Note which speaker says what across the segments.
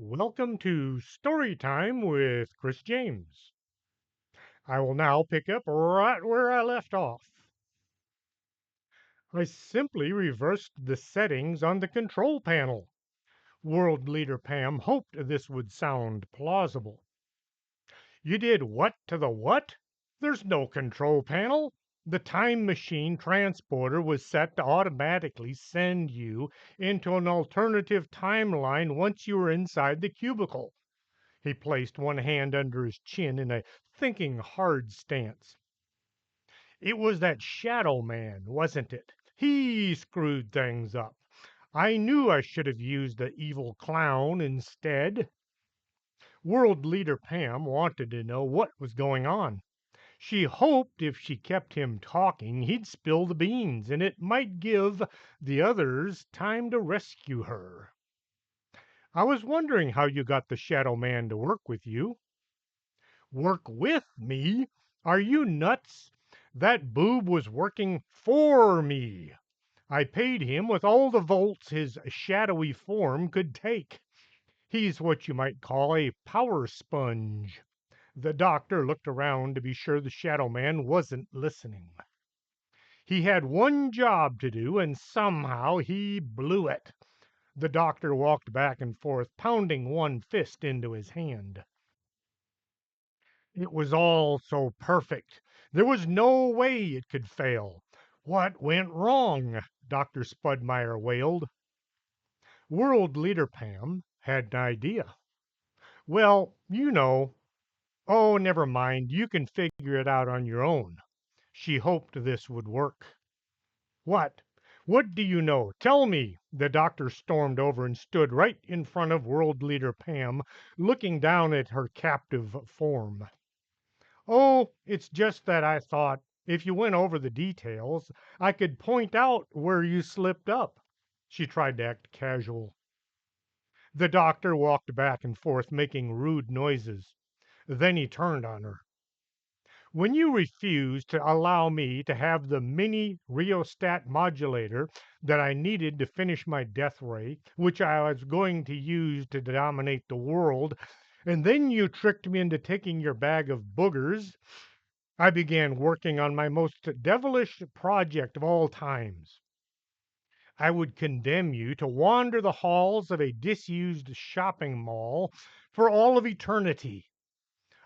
Speaker 1: Welcome to Story Time with Chris James. I will now pick up right where I left off. I simply reversed the settings on the control panel. World leader Pam hoped this would sound plausible. You did what to the what? There's no control panel. The time machine transporter was set to automatically send you into an alternative timeline once you were inside the cubicle. He placed one hand under his chin in a thinking hard stance. It was that shadow man, wasn't it? He screwed things up. I knew I should have used the evil clown instead. World leader Pam wanted to know what was going on. She hoped if she kept him talking, he'd spill the beans, and it might give the others time to rescue her. I was wondering how you got the shadow man to work with you. Work with me? Are you nuts? That boob was working for me. I paid him with all the volts his shadowy form could take. He's what you might call a power sponge. The doctor looked around to be sure the shadow man wasn't listening. He had one job to do, and somehow he blew it. The doctor walked back and forth, pounding one fist into his hand. It was all so perfect. There was no way it could fail. What went wrong? Dr. Spudmeyer wailed. World leader Pam had an idea. Well, oh, never mind. You can figure it out on your own. She hoped this would work. What? What do you know? Tell me. The doctor stormed over and stood right in front of world leader Pam, looking down at her captive form. Oh, it's just that I thought if you went over the details, I could point out where you slipped up. She tried to act casual. The doctor walked back and forth, making rude noises. Then he turned on her. When you refused to allow me to have the mini rheostat modulator that I needed to finish my death ray, which I was going to use to dominate the world, and then you tricked me into taking your bag of boogers, I began working on my most devilish project of all times. I would condemn you to wander the halls of a disused shopping mall for all of eternity.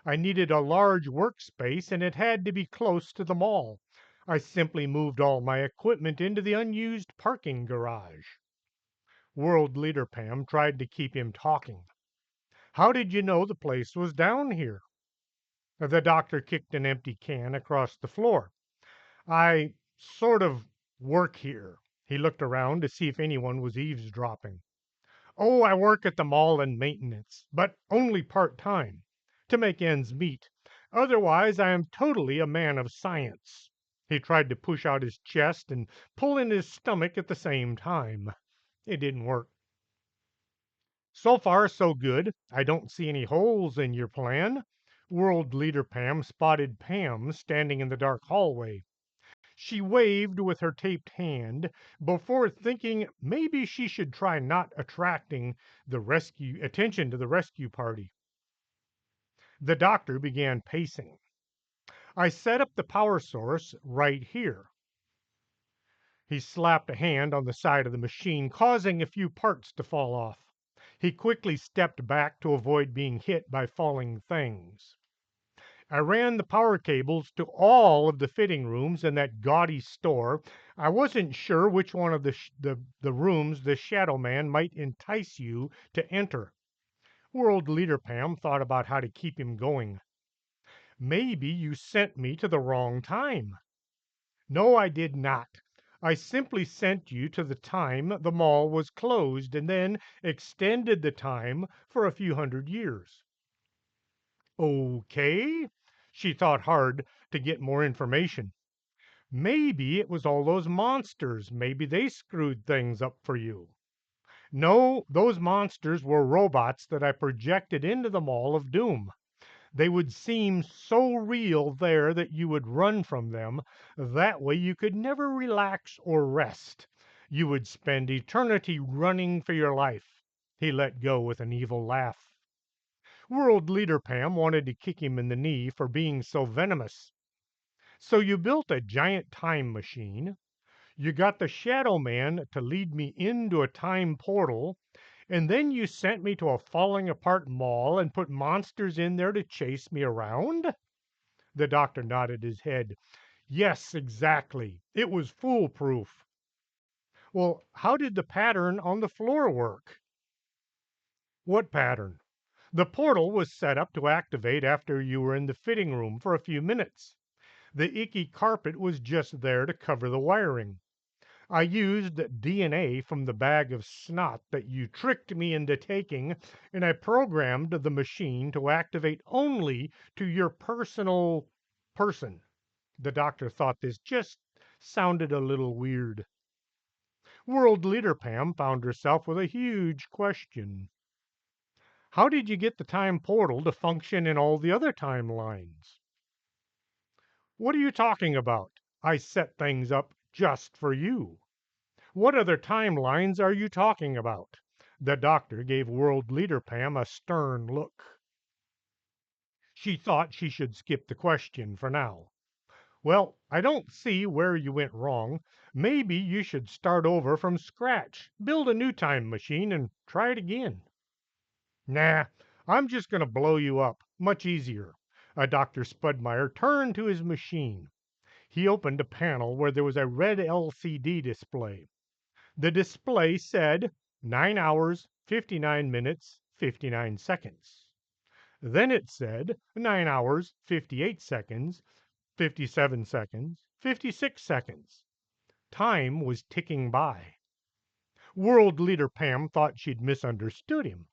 Speaker 1: I needed a large workspace, and it had to be close to the mall. I simply moved all my equipment into the unused parking garage. World leader Pam tried to keep him talking. How did you know the place was down here? The doctor kicked an empty can across the floor. I sort of work here. He looked around to see if anyone was eavesdropping. Oh, I work at the mall in maintenance, but only part time, to make ends meet. Otherwise, I am totally a man of science. He tried to push out his chest and pull in his stomach at the same time. It didn't work. So far, so good. I don't see any holes in your plan. World leader Pam spotted Pam standing in the dark hallway. She waved with her taped hand before thinking maybe she should try not attracting the rescue attention to the rescue party. The doctor began pacing. I set up the power source right here. He slapped a hand on the side of the machine, causing a few parts to fall off. He quickly stepped back to avoid being hit by falling things. I ran the power cables to all of the fitting rooms in that gaudy store. I wasn't sure which one of the rooms the shadow man might entice you to enter. World leader Pam thought about how to keep him going. Maybe you sent me to the wrong time. No, I did not. I simply sent you to the time the mall was closed and then extended the time for a few hundred years. Okay. She thought hard to get more information. Maybe it was all those monsters. Maybe they screwed things up for you. No, those monsters were robots that I projected into the Mall of Doom. They would seem so real there that you would run from them. That way you could never relax or rest. You would spend eternity running for your life. He let go with an evil laugh. World leader Pam wanted to kick him in the knee for being so venomous. So you built a giant time machine. You got the Shadow Man to lead me into a time portal, and then you sent me to a falling apart mall and put monsters in there to chase me around? The doctor nodded his head. Yes, exactly. It was foolproof. Well, how did the pattern on the floor work? What pattern? The portal was set up to activate after you were in the fitting room for a few minutes. The icky carpet was just there to cover the wiring. I used DNA from the bag of snot that you tricked me into taking, and I programmed the machine to activate only to your personal person. The doctor thought this just sounded a little weird. World leader Pam found herself with a huge question. How did you get the time portal to function in all the other timelines? What are you talking about? I set things up just for you. What other timelines are you talking about? The doctor gave world leader Pam a stern look. She thought she should skip the question for now. Well, I don't see where you went wrong. Maybe you should start over from scratch, build a new time machine, and try it again. Nah, I'm just going to blow you up. Much easier. Dr. Spudmeyer turned to his machine. He opened a panel where there was a red LCD display. The display said 9 hours, 59 minutes, 59 seconds. Then it said 9 hours, 58 seconds, 57 seconds, 56 seconds. Time was ticking by. World leader Pam thought she'd misunderstood him.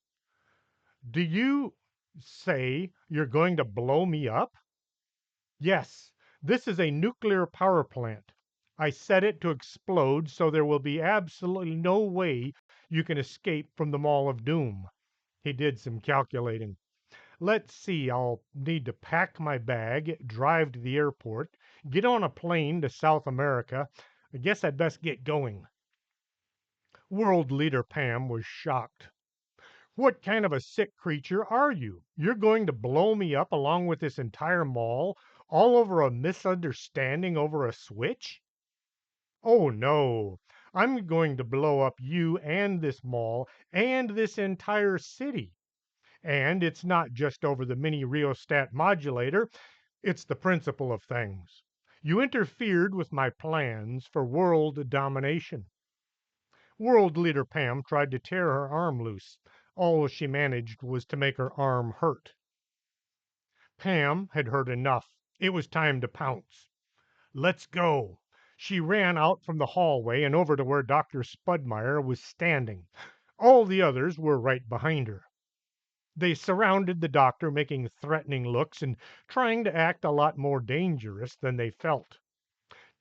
Speaker 1: Do you say you're going to blow me up? Yes, this is a nuclear power plant. I set it to explode so there will be absolutely no way you can escape from the Mall of Doom. He did some calculating. Let's see, I'll need to pack my bag, drive to the airport, get on a plane to South America. I guess I'd best get going. World leader Pam was shocked. What kind of a sick creature are you? You're going to blow me up along with this entire mall, all over a misunderstanding over a switch? Oh no, I'm going to blow up you and this mall and this entire city. And it's not just over the mini rheostat modulator, it's the principle of things. You interfered with my plans for world domination. World leader Pam tried to tear her arm loose. All she managed was to make her arm hurt. Pam had heard enough. It was time to pounce. Let's go. She ran out from the hallway and over to where Dr. Spudmeyer was standing. All the others were right behind her. They surrounded the doctor, making threatening looks and trying to act a lot more dangerous than they felt.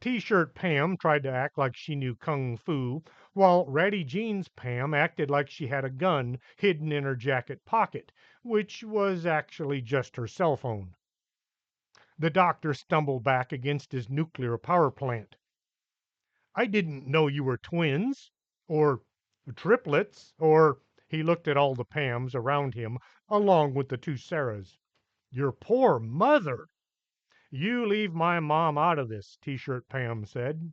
Speaker 1: T-shirt Pam tried to act like she knew kung fu, while Ratty Jeans Pam acted like she had a gun hidden in her jacket pocket, which was actually just her cell phone. The doctor stumbled back against his nuclear power plant. I didn't know you were twins, or triplets, or he looked at all the Pams around him, along with the two Sarahs. Your poor mother. You leave my mom out of this, T-shirt Pam said.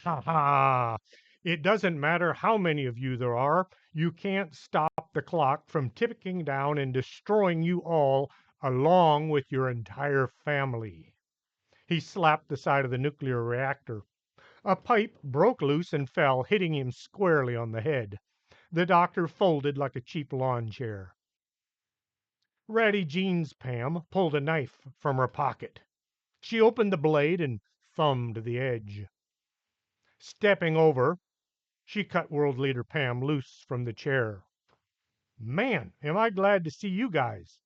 Speaker 1: Ha ha! It doesn't matter how many of you there are, you can't stop the clock from ticking down and destroying you all along with your entire family. He slapped the side of the nuclear reactor. A pipe broke loose and fell, hitting him squarely on the head. The doctor folded like a cheap lawn chair. Ratty Jeans Pam pulled a knife from her pocket. She opened the blade and thumbed the edge. Stepping over, she cut World Leader Pam loose from the chair. Man, am I glad to see you guys.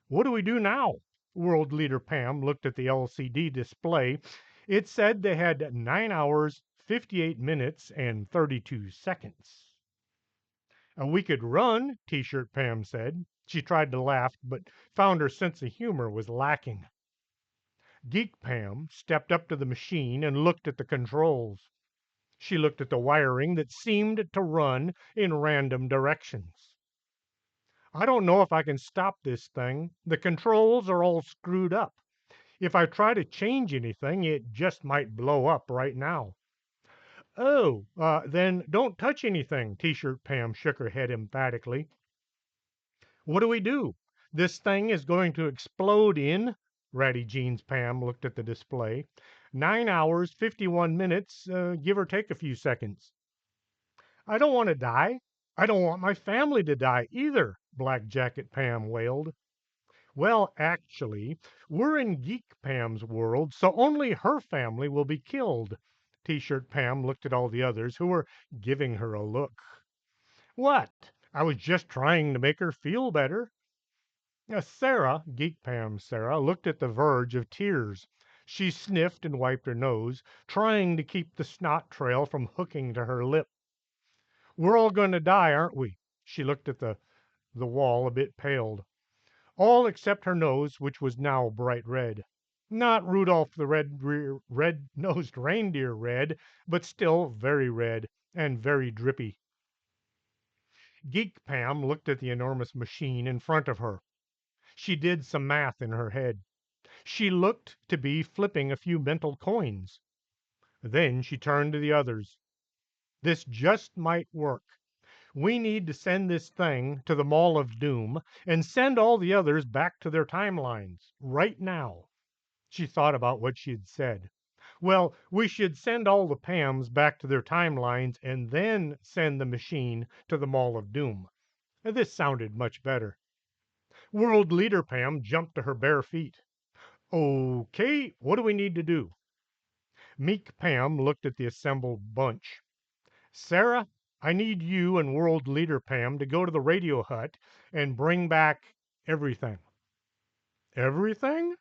Speaker 1: What do we do now? World Leader Pam looked at the LCD display. It said they had 9 hours, 58 minutes, and 32 seconds. We could run, T-shirt Pam said. She tried to laugh, but found her sense of humor was lacking. Geek Pam stepped up to the machine and looked at the controls. She looked at the wiring that seemed to run in random directions. I don't know if I can stop this thing. The controls are all screwed up. If I try to change anything, it just might blow up right now. Oh, then don't touch anything, T-shirt Pam shook her head emphatically. What do we do? This thing is going to explode in. Ratty Jeans Pam looked at the display. 9 hours, 51 minutes, give or take a few seconds. I don't want to die. I don't want my family to die either, Black Jacket Pam wailed. Well, actually, we're in Geek Pam's world, so only her family will be killed. T-shirt Pam looked at all the others who were giving her a look. What? I was just trying to make her feel better. Sarah, Geek Pam Sarah, looked at the verge of tears. She sniffed and wiped her nose, trying to keep the snot trail from hooking to her lip. We're all going to die, aren't we? She looked at the wall, a bit paled. All except her nose, which was now bright red. Not Rudolph the red-nosed reindeer red, but still very red and very drippy. Geek Pam looked at the enormous machine in front of her. She did some math in her head. She looked to be flipping a few mental coins. Then she turned to the others. This just might work. We need to send this thing to the Mall of Doom and send all the others back to their timelines right now. She thought about what she had said. Well, we should send all the Pams back to their timelines and then send the machine to the Mall of Doom. This sounded much better. World Leader Pam jumped to her bare feet. Okay, what do we need to do? Meek Pam looked at the assembled bunch. Sarah, I need you and World Leader Pam to go to the radio hut and bring back everything. Everything?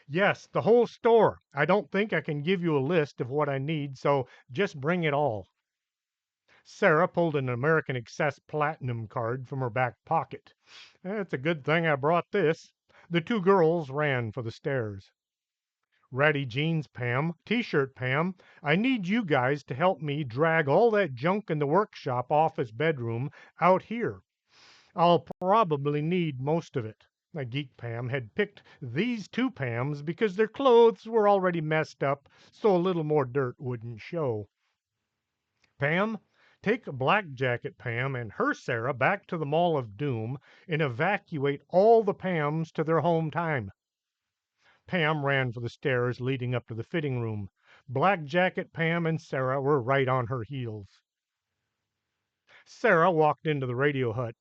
Speaker 1: Yes, the whole store. I don't think I can give you a list of what I need, so just bring it all. Sarah pulled an American Express Platinum card from her back pocket. It's a good thing I brought this. The two girls ran for the stairs. Ratty Jeans Pam, T-shirt Pam, I need you guys to help me drag all that junk in the workshop office bedroom out here. I'll probably need most of it. Geek Pam had picked these two Pams because their clothes were already messed up, so a little more dirt wouldn't show. Pam, take Black Jacket Pam and her Sarah back to the Mall of Doom and evacuate all the Pams to their home time. Pam ran for the stairs leading up to the fitting room. Black Jacket Pam and Sarah were right on her heels. Sarah walked into the radio hut.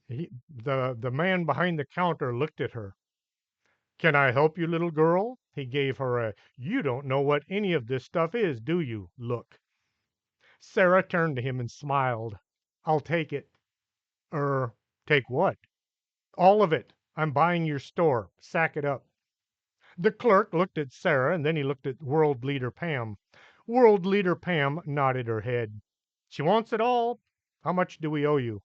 Speaker 1: The man behind the counter looked at her. Can I help you, little girl? He gave her a you don't know what any of this stuff is, do you? Look. Sarah turned to him and smiled. I'll take it. Take what? All of it. I'm buying your store. Sack it up. The clerk looked at Sarah and then he looked at World Leader Pam. World Leader Pam nodded her head. She wants it all. How much do we owe you?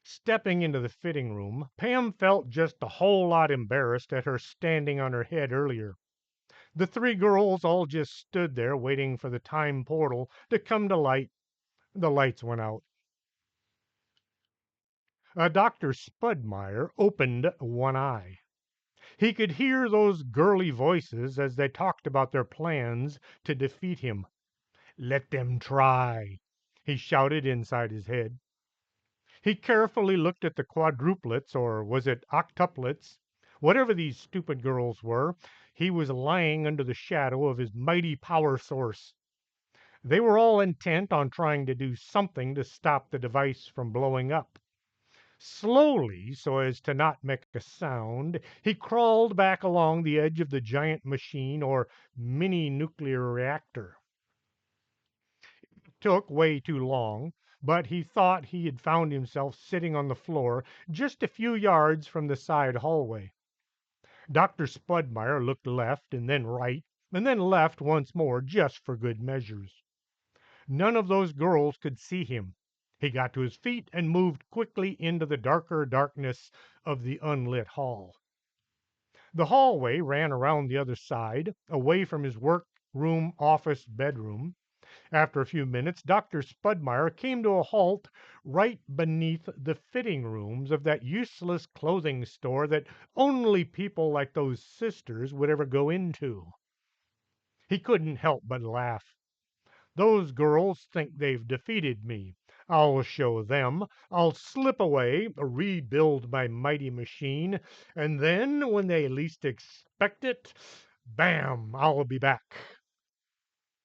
Speaker 1: Stepping into the fitting room, Pam felt just a whole lot embarrassed at her standing on her head earlier. The three girls all just stood there waiting for the time portal to come to light. The lights went out. Dr. Spudmeyer opened one eye. He could hear those girly voices as they talked about their plans to defeat him. Let them try, he shouted inside his head. He carefully looked at the quadruplets, or was it octuplets? Whatever these stupid girls were, he was lying under the shadow of his mighty power source. They were all intent on trying to do something to stop the device from blowing up. Slowly, so as to not make a sound, he crawled back along the edge of the giant machine or mini nuclear reactor. It took way too long, but he thought he had found himself sitting on the floor just a few yards from the side hallway. Dr. Spudmeyer looked left and then right and then left once more just for good measures. None of those girls could see him. He got to his feet and moved quickly into the darker darkness of the unlit hall. The hallway ran around the other side, away from his room, office, bedroom. After a few minutes, Dr. Spudmeyer came to a halt right beneath the fitting rooms of that useless clothing store that only people like those sisters would ever go into. He couldn't help but laugh. Those girls think they've defeated me. I'll show them. I'll slip away, rebuild my mighty machine, and then, when they least expect it, bam, I'll be back.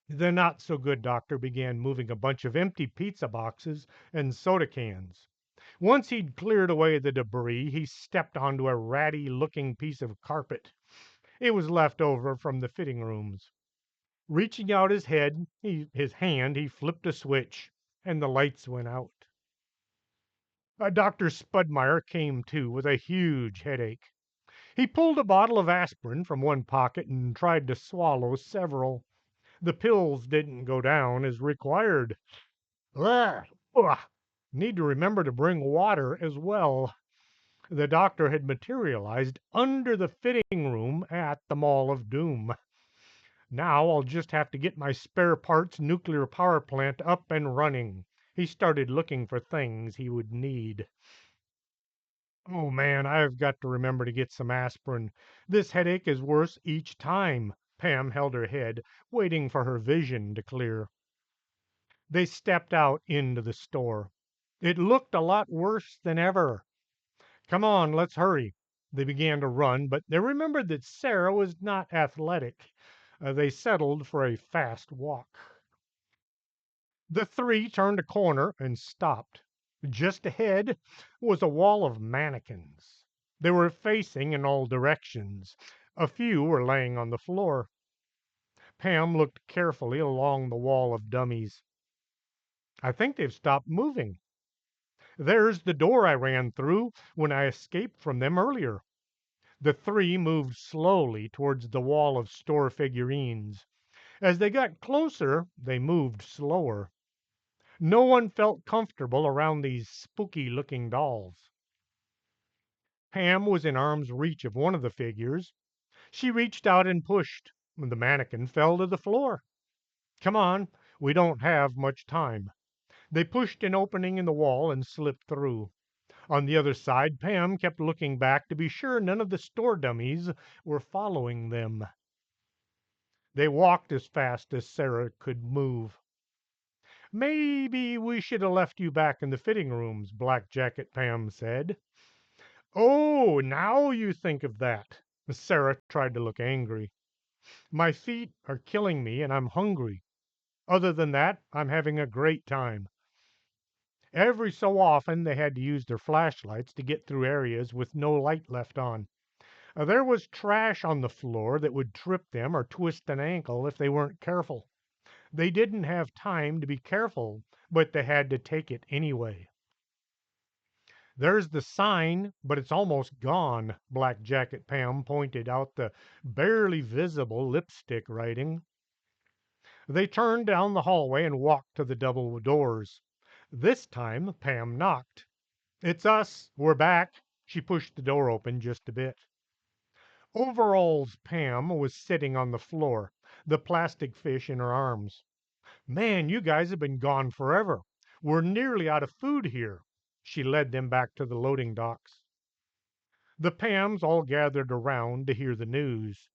Speaker 1: The not so good doctor began moving a bunch of empty pizza boxes and soda cans. Once he'd cleared away the debris, he stepped onto a ratty looking piece of carpet. It was left over from the fitting rooms. Reaching out his hand, he flipped a switch, and the lights went out. Dr. Spudmeyer came to with a huge headache. He pulled a bottle of aspirin from one pocket and tried to swallow several. The pills didn't go down as required. Ugh, ugh. Need to remember to bring water as well. The doctor had materialized under the fitting room at the Mall of Doom. Now I'll just have to get my spare parts nuclear power plant up and running. He started looking for things he would need. Oh man, I've got to remember to get some aspirin. This headache is worse each time. Pam held her head, waiting for her vision to clear. They stepped out into the store. It looked a lot worse than ever. Come on, let's hurry. They began to run, but they remembered that Sarah was not athletic. They settled for a fast walk. The three turned a corner and stopped. Just ahead was a wall of mannequins. They were facing in all directions. A few were laying on the floor. Pam looked carefully along the wall of dummies. I think they've stopped moving. There's the door I ran through when I escaped from them earlier. The three moved slowly towards the wall of store figurines. As they got closer, they moved slower. No one felt comfortable around these spooky looking dolls. Pam was in arm's reach of one of the figures. She reached out and pushed. The mannequin fell to the floor. Come on, we don't have much time. They pushed an opening in the wall and slipped through. On the other side, Pam kept looking back to be sure none of the store dummies were following them. They walked as fast as Sarah could move. Maybe we should have left you back in the fitting rooms, Black Jacket Pam said. Oh, now you think of that. Sarah tried to look angry. My feet are killing me and I'm hungry. Other than that, I'm having a great time. Every so often, they had to use their flashlights to get through areas with no light left on. There was trash on the floor that would trip them or twist an ankle if they weren't careful. They didn't have time to be careful, but they had to take it anyway. There's the sign, but it's almost gone. Black Jacket Pam pointed out the barely visible lipstick writing. They turned down the hallway and walked to the double doors. This time, Pam knocked. It's us. We're back. She pushed the door open just a bit. Overalls Pam was sitting on the floor, the plastic fish in her arms. Man, you guys have been gone forever. We're nearly out of food here. She led them back to the loading docks. The Pams all gathered around to hear the news.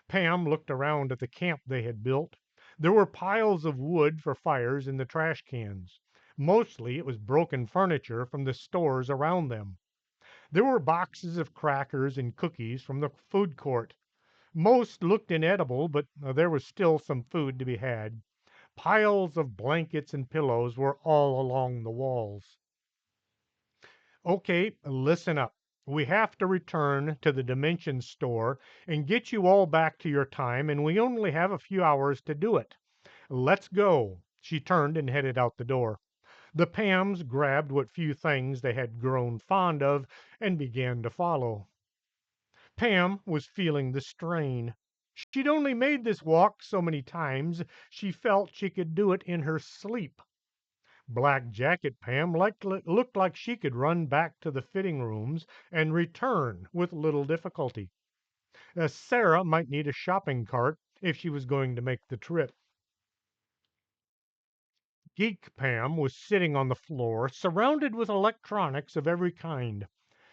Speaker 1: Pam looked around at the camp they had built. There were piles of wood for fires in the trash cans. Mostly it was broken furniture from the stores around them. There were boxes of crackers and cookies from the food court. Most looked inedible, but there was still some food to be had. Piles of blankets and pillows were all along the walls. Okay, listen up. We have to return to the Dimension store and get you all back to your time, and we only have a few hours to do it. Let's go. She turned and headed out the door. The Pams grabbed what few things they had grown fond of and began to follow. Pam was feeling the strain. She'd only made this walk so many times she felt she could do it in her sleep. Black Jacket Pam looked like she could run back to the fitting rooms and return with little difficulty. Sarah might need a shopping cart, if she was going to make the trip. Geek Pam was sitting on the floor, surrounded with electronics of every kind.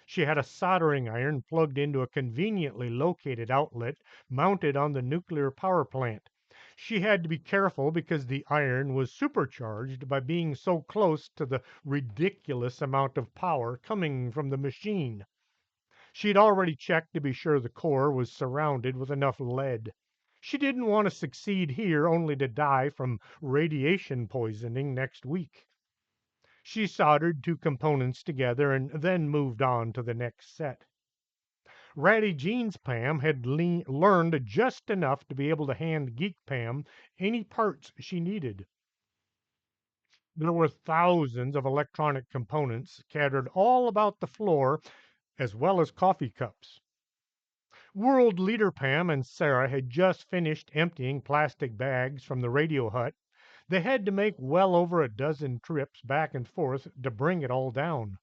Speaker 1: She had a soldering iron plugged into a conveniently located outlet mounted on the nuclear power plant. She had to be careful because the iron was supercharged by being so close to the ridiculous amount of power coming from the machine. She'd already checked to be sure the core was surrounded with enough lead. She didn't want to succeed here only to die from radiation poisoning next week. She soldered two components together and then moved on to the next set. Ratty Jeans Pam had learned just enough to be able to hand Geek Pam any parts she needed. There were thousands of electronic components scattered all about the floor, as well as coffee cups. World Leader Pam and Sarah had just finished emptying plastic bags from the radio hut. They had to make well over a dozen trips back and forth to bring it all down.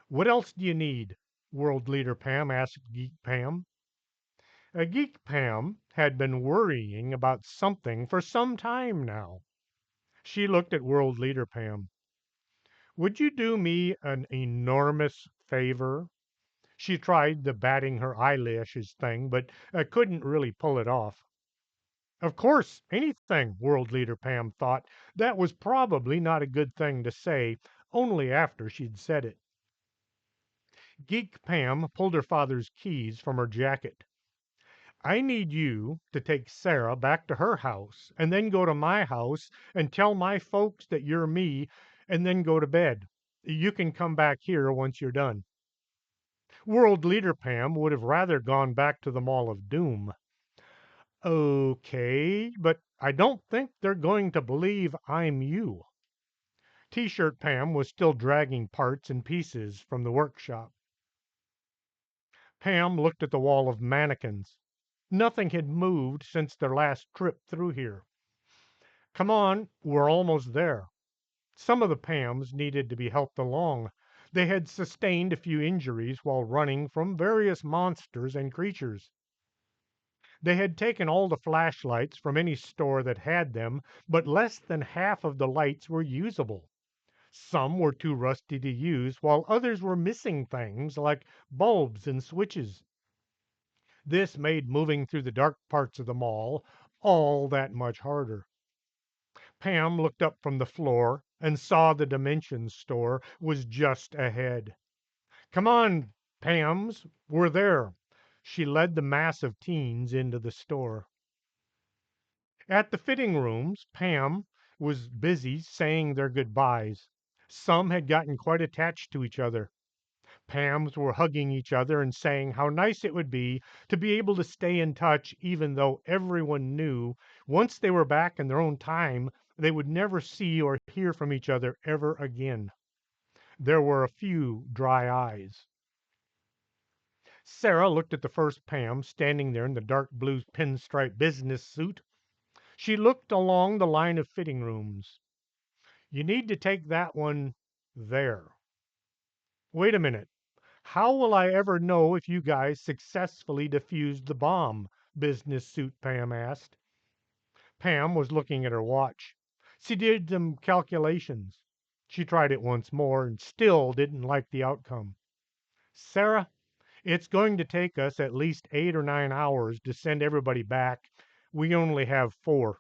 Speaker 1: "What else do you need?" World Leader Pam asked Geek Pam. Geek Pam had been worrying about something for some time now. She looked at World Leader Pam. "Would you do me an enormous favor?" She tried the batting her eyelashes thing, but couldn't really pull it off. Of course, anything, World Leader Pam thought. That was probably not a good thing to say, only after she'd said it. Geek Pam pulled her father's keys from her jacket. "I need you to take Sarah back to her house, and then go to my house and tell my folks that you're me, and then go to bed. You can come back here once you're done." World Leader Pam would have rather gone back to the Mall of Doom. "Okay, but I don't think they're going to believe I'm you." T-shirt Pam was still dragging parts and pieces from the workshop. Pam looked at the wall of mannequins. Nothing had moved since their last trip through here. "Come on, we're almost there." Some of the Pams needed to be helped along. They had sustained a few injuries while running from various monsters and creatures. They had taken all the flashlights from any store that had them, but less than half of the lights were usable. Some were too rusty to use, while others were missing things like bulbs and switches. This made moving through the dark parts of the mall all that much harder. Pam looked up from the floor and saw the Dimensions store was just ahead. "Come on, Pams, we're there." She led the mass of teens into the store. At the fitting rooms, Pam was busy saying their goodbyes. Some had gotten quite attached to each other. Pams were hugging each other and saying how nice it would be to be able to stay in touch, even though everyone knew once they were back in their own time, they would never see or hear from each other ever again. There were a few dry eyes. Sarah looked at the first Pam standing there in the dark blue pinstripe business suit. She looked along the line of fitting rooms. "You need to take that one there." "Wait a minute. How will I ever know if you guys successfully defused the bomb?" Business Suit Pam asked. Pam was looking at her watch. She did some calculations. She tried it once more and still didn't like the outcome. "Sarah, it's going to take us at least 8 or 9 hours to send everybody back. We only have 4."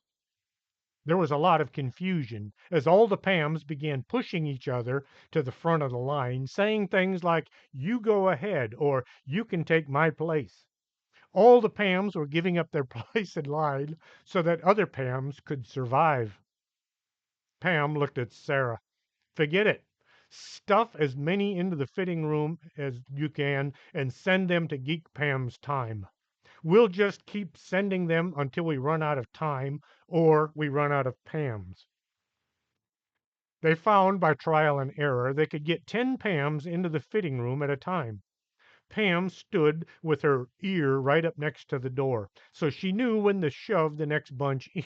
Speaker 1: There was a lot of confusion as all the Pams began pushing each other to the front of the line, saying things like, "You go ahead," or "You can take my place." All the Pams were giving up their place in line so that other Pams could survive. Pam looked at Sarah. "Forget it. Stuff as many into the fitting room as you can and send them to Geek Pam's time. We'll just keep sending them until we run out of time or we run out of Pams." They found by trial and error they could get 10 Pams into the fitting room at a time. Pam stood with her ear right up next to the door, so she knew when to shove the next bunch in.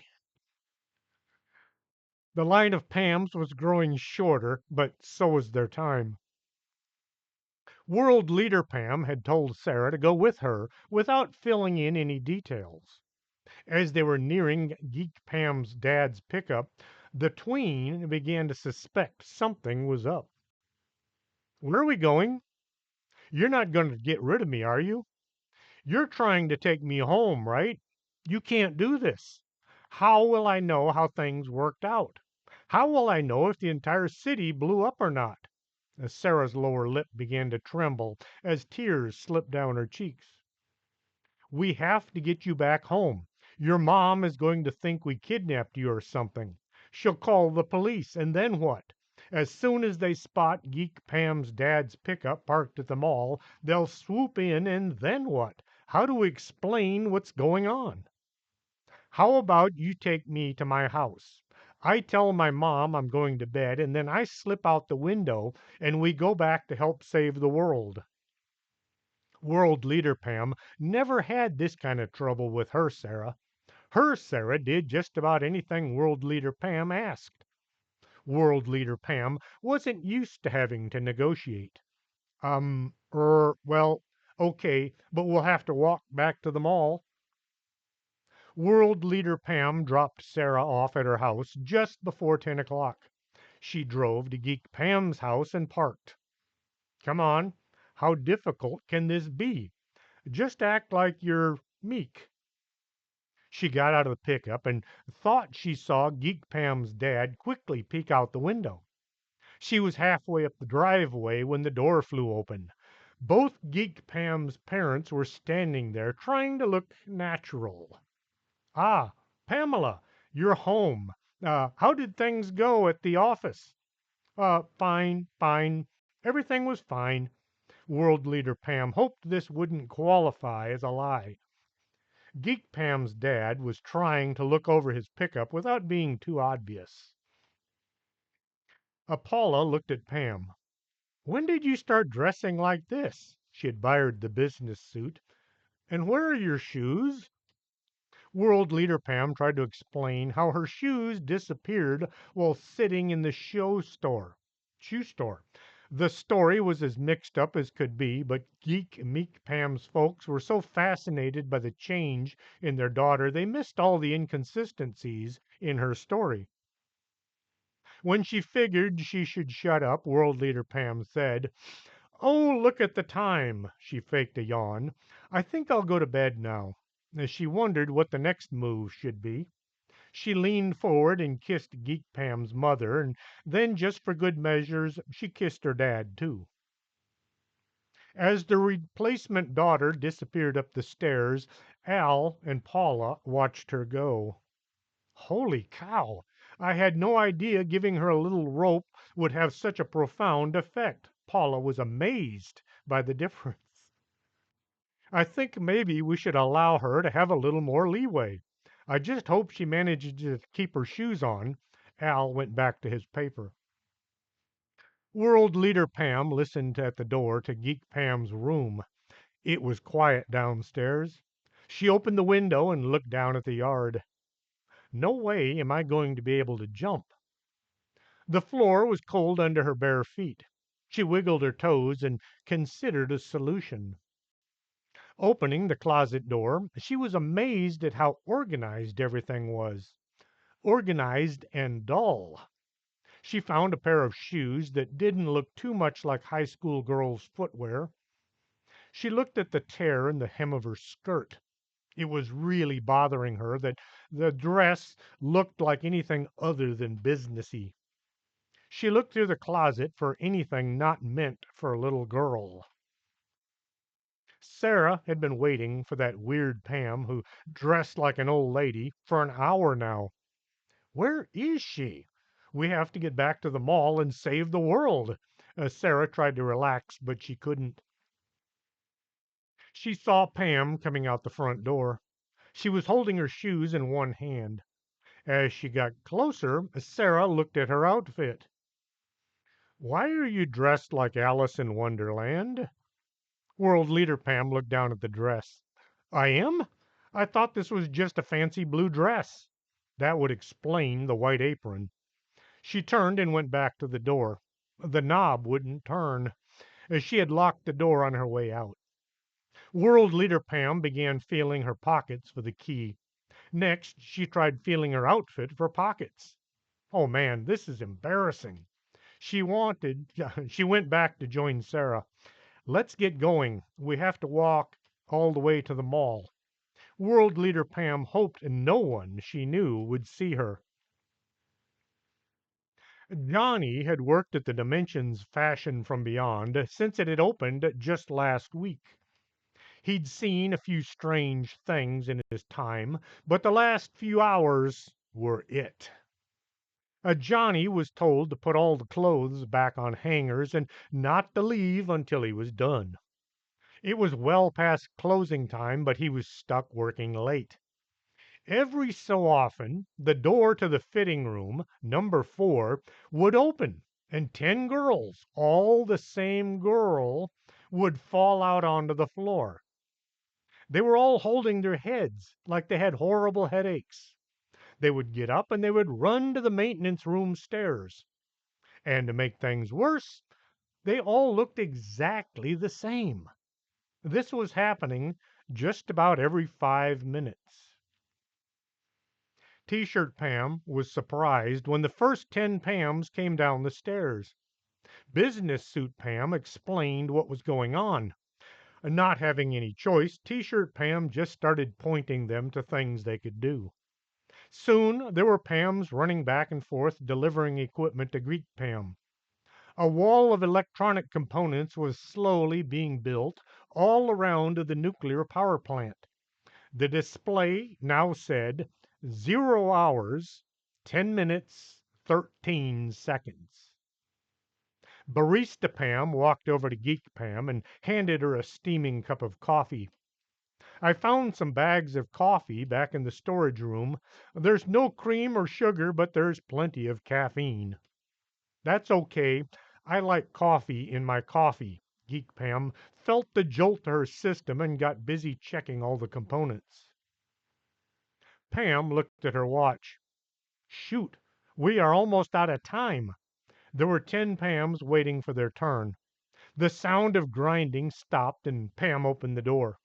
Speaker 1: The line of Pams was growing shorter, but so was their time. World Leader Pam had told Sarah to go with her without filling in any details. As they were nearing Geek Pam's dad's pickup, the tween began to suspect something was up. Where are we going? You're not going to get rid of me, are you? You're trying to take me home, right? You can't do this. How will I know how things worked out? How will I know if the entire city blew up or not? Sarah's lower lip began to tremble as tears slipped down her cheeks. We have to get you back home. Your mom is going to think we kidnapped you or something. She'll call the police, and then what? As soon as they spot Geek Pam's dad's pickup parked at the mall, they'll swoop in, and then what? How do we explain what's going on? How about you take me to my house? I tell my mom I'm going to bed, and then I slip out the window, and we go back to help save the world. World leader Pam never had this kind of trouble with her Sarah. Her Sarah did just about anything World leader Pam asked. World leader Pam wasn't used to having to negotiate. Well, okay, but we'll have to walk back to the mall. World leader Pam dropped Sarah off at her house just before 10 o'clock. She drove to Geek Pam's house and parked. Come on, how difficult can this be? Just act like you're meek. She got out of the pickup and thought she saw Geek Pam's dad quickly peek out the window. She was halfway up the driveway when the door flew open. Both Geek Pam's parents were standing there trying to look natural. Ah, Pamela, you're home. How did things go at the office? Fine, fine. Everything was fine. World leader Pam hoped this wouldn't qualify as a lie. Geek Pam's dad was trying to look over his pickup without being too obvious. Paula looked at Pam. When did you start dressing like this? She admired the business suit. And where are your shoes? World leader Pam tried to explain how her shoes disappeared while sitting in the shoe store. The story was as mixed up as could be, but Geek Meek Pam's folks were so fascinated by the change in their daughter they missed all the inconsistencies in her story. When she figured she should shut up, World leader Pam said, "Oh, look at the time." She faked a yawn. "I think I'll go to bed now." As she wondered what the next move should be, she leaned forward and kissed Geek Pam's mother, and then, just for good measures, she kissed her dad, too. As the replacement daughter disappeared up the stairs, Al and Paula watched her go. Holy cow! I had no idea giving her a little rope would have such a profound effect. Paula was amazed by the difference. I think maybe we should allow her to have a little more leeway. I just hope she manages to keep her shoes on. Al went back to his paper. World leader Pam listened at the door to Geek Pam's room. It was quiet downstairs. She opened the window and looked down at the yard. No way am I going to be able to jump. The floor was cold under her bare feet. She wiggled her toes and considered a solution. Opening the closet door, she was amazed at how organized everything was. Organized and dull. She found a pair of shoes that didn't look too much like high school girls' footwear. She looked at the tear in the hem of her skirt. It was really bothering her that the dress looked like anything other than businessy. She looked through the closet for anything not meant for a little girl. Sarah had been waiting for that weird Pam who dressed like an old lady for an hour now. Where is she? We have to get back to the mall and save the world. Sarah tried to relax, but she couldn't. She saw Pam coming out the front door. She was holding her shoes in one hand. As she got closer, Sarah looked at her outfit. Why are you dressed like Alice in Wonderland? World leader Pam looked down at the dress. I am? I thought this was just a fancy blue dress. That would explain the white apron. She turned and went back to the door. The knob wouldn't turn, as she had locked the door on her way out. World leader Pam began feeling her pockets for the key. Next, she tried feeling her outfit for pockets. Oh man, this is embarrassing. She wanted, she went back to join Sarah. Let's get going. We have to walk all the way to the mall. World leader Pam hoped no one she knew would see her. Johnny had worked at the Dimensions Fashion from Beyond since it had opened just last week. He'd seen a few strange things in his time, but the last few hours were it. Johnny was told to put all the clothes back on hangers and not to leave until he was done. It was well past closing time, but he was stuck working late. Every so often, the door to the fitting room, number 4, would open, and 10 girls, all the same girl, would fall out onto the floor. They were all holding their heads like they had horrible headaches. They would get up and they would run to the maintenance room stairs. And to make things worse, they all looked exactly the same. This was happening just about every 5 minutes. T-shirt Pam was surprised when the first 10 Pams came down the stairs. Business suit Pam explained what was going on. Not having any choice, T-shirt Pam just started pointing them to things they could do. Soon there were Pams running back and forth delivering equipment to Geek Pam. A wall of electronic components was slowly being built all around the nuclear power plant. The display now said 0 hours, 10 minutes, 13 seconds. Barista Pam walked over to Geek Pam and handed her a steaming cup of coffee. I found some bags of coffee back in the storage room. There's no cream or sugar, but there's plenty of caffeine. That's okay. I like coffee in my coffee. Geek Pam felt the jolt to her system and got busy checking all the components. Pam looked at her watch. Shoot, we are almost out of time. There were 10 Pams waiting for their turn. The sound of grinding stopped and Pam opened the door.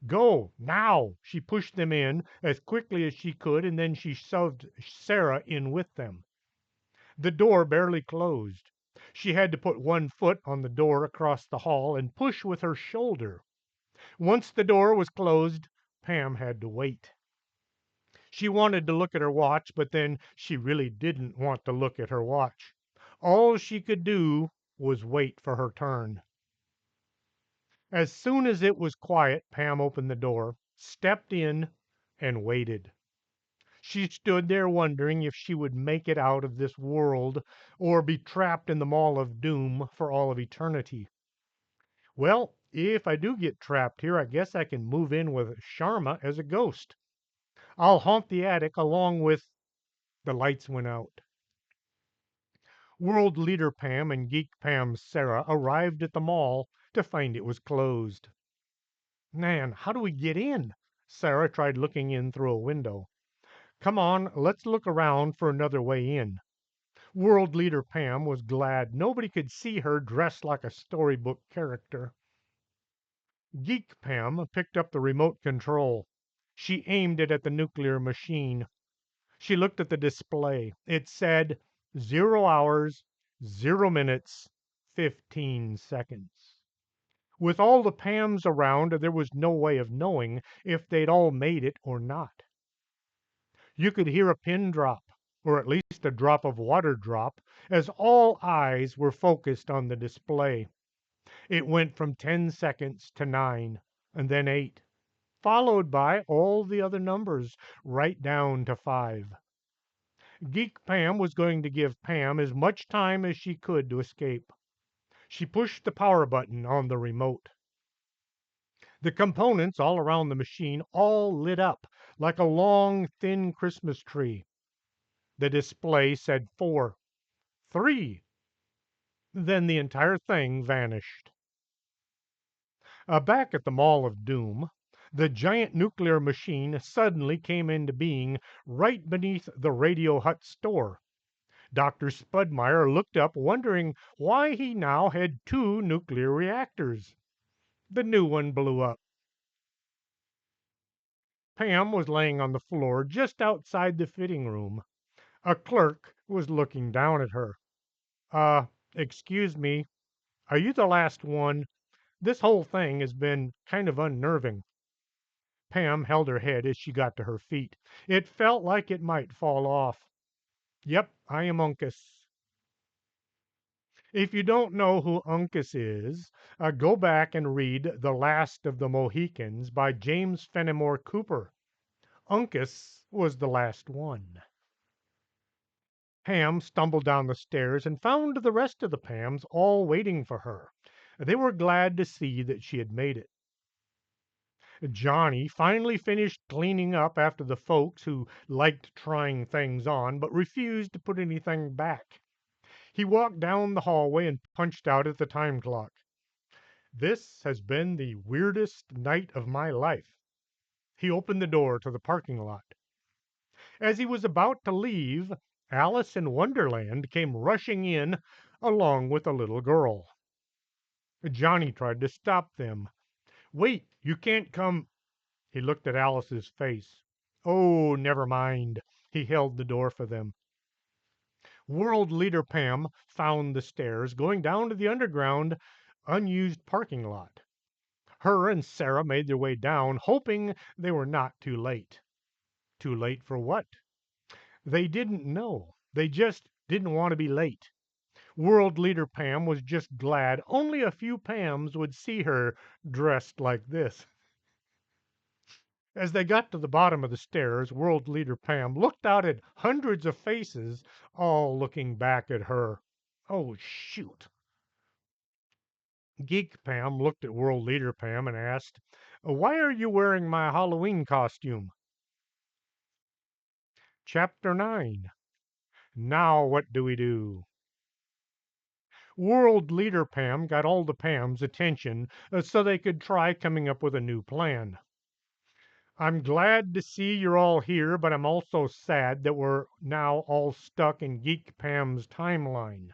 Speaker 1: Go, now! She pushed them in as quickly as she could and then she shoved Sarah in with them. The door barely closed. She had to put one foot on the door across the hall and push with her shoulder. Once the door was closed, Pam had to wait. She wanted to look at her watch, but then she really didn't want to look at her watch. All she could do was wait for her turn. As soon as it was quiet, Pam opened the door, stepped in, and waited. She stood there wondering if she would make it out of this world or be trapped in the Mall of Doom for all of eternity. Well, if I do get trapped here, I guess I can move in with Sharma as a ghost. I'll haunt the attic along with. The lights went out. World leader Pam and Geek Pam's Sarah arrived at the mall to find it was closed. Man, how do we get in? Sarah tried looking in through a window. Come on, let's look around for another way in. World leader Pam was glad nobody could see her dressed like a storybook character. Geek Pam picked up the remote control. She aimed it at the nuclear machine. She looked at the display. It said 0 hours, 0 minutes, 15 seconds. With all the Pams around, there was no way of knowing if they'd all made it or not. You could hear a pin drop, or at least a drop of water drop, as all eyes were focused on the display. It went from 10 seconds to 9, and then 8, followed by all the other numbers, right down to 5. Geek Pam was going to give Pam as much time as she could to escape. She pushed the power button on the remote. The components all around the machine all lit up like a long, thin Christmas tree. The display said 4, 3. Then the entire thing vanished. Back at the Mall of Doom, the giant nuclear machine suddenly came into being right beneath the Radio Hut store. Dr. Spudmeyer looked up, wondering why he now had 2 nuclear reactors. The new one blew up. Pam was laying on the floor just outside the fitting room. A clerk was looking down at her. Uh, excuse me, are you the last one? This whole thing has been kind of unnerving. Pam held her head as she got to her feet. It felt like it might fall off. Yep, I am Uncas. If you don't know who Uncas is, go back and read The Last of the Mohicans by James Fenimore Cooper. Uncas was the last one. Pam stumbled down the stairs and found the rest of the Pams all waiting for her. They were glad to see that she had made it. Johnny finally finished cleaning up after the folks who liked trying things on but refused to put anything back. He walked down the hallway and punched out at the time clock. This has been the weirdest night of my life. He opened the door to the parking lot. As he was about to leave, Alice in Wonderland came rushing in along with a little girl. Johnny tried to stop them. Wait, you can't come. He looked at Alice's face. Oh, never mind. He held the door for them. World Leader Pam found the stairs going down to the underground, unused parking lot. Her and Sarah made their way down, hoping they were not too late. Too late for what? They didn't know. They just didn't want to be late. World Leader Pam was just glad only a few Pams would see her dressed like this. As they got to the bottom of the stairs, World Leader Pam looked out at hundreds of faces, all looking back at her. Oh, shoot. Geek Pam looked at World Leader Pam and asked, Why are you wearing my Halloween costume? Chapter 9. Now what do we do? World Leader Pam got all the Pams' attention so they could try coming up with a new plan. I'm glad to see you're all here, but I'm also sad that we're now all stuck in Geek Pam's timeline.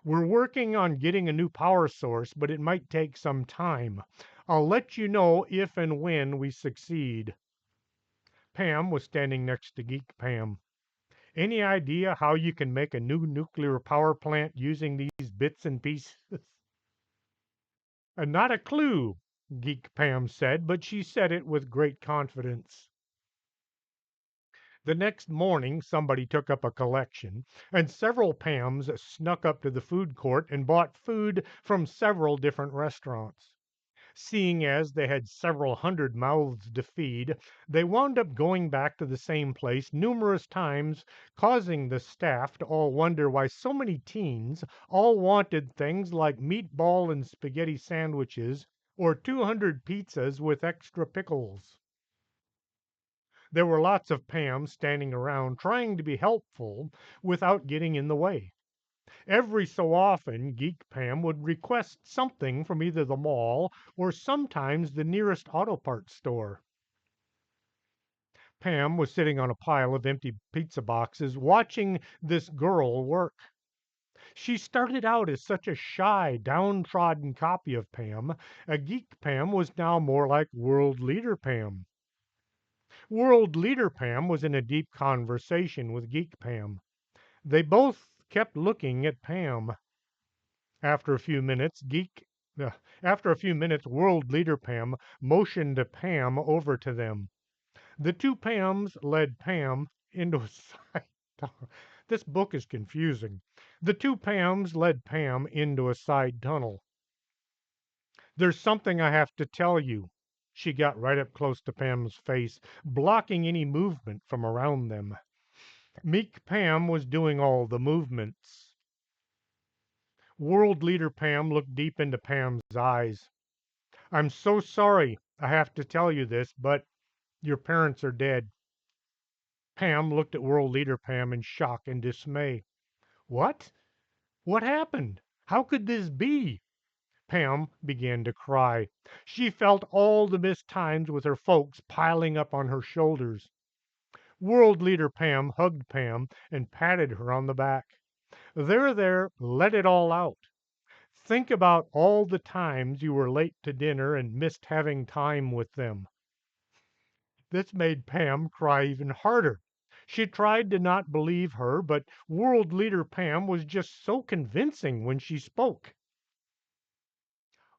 Speaker 1: We're working on getting a new power source, but it might take some time. I'll let you know if and when we succeed. Pam was standing next to Geek Pam. Any idea how you can make a new nuclear power plant using these bits and pieces? Not a clue, Geek Pam said, but she said it with great confidence. The next morning, somebody took up a collection, and several Pams snuck up to the food court and bought food from several different restaurants. Seeing as they had several hundred mouths to feed, they wound up going back to the same place numerous times, causing the staff to all wonder why so many teens all wanted things like meatball and spaghetti sandwiches or 200 pizzas with extra pickles. There were lots of Pams standing around trying to be helpful without getting in the way. Every so often, Geek Pam would request something from either the mall or sometimes the nearest auto parts store. Pam was sitting on a pile of empty pizza boxes watching this girl work. She started out as such a shy, downtrodden copy of Pam. A Geek Pam was now more like World Leader Pam. World Leader Pam was in a deep conversation with Geek Pam. They both kept looking at Pam. After a few minutes, After a few minutes, World Leader Pam motioned Pam over to them. The two Pams led Pam into a side tunnel. This book is confusing. The two Pams led Pam into a side tunnel. There's something I have to tell you. She got right up close to Pam's face, blocking any movement from around them. Meek Pam was doing all the movements. World Leader Pam looked deep into Pam's eyes. I'm so sorry I have to tell you this, but your parents are dead. Pam looked at World Leader Pam in shock and dismay. What? What happened? How could this be? Pam began to cry. She felt all the missed times with her folks piling up on her shoulders. World Leader Pam hugged Pam and patted her on the back. There, let it all out. Think about all the times you were late to dinner and missed having time with them. This made Pam cry even harder. She tried to not believe her, but world leader Pam was just so convincing when she spoke.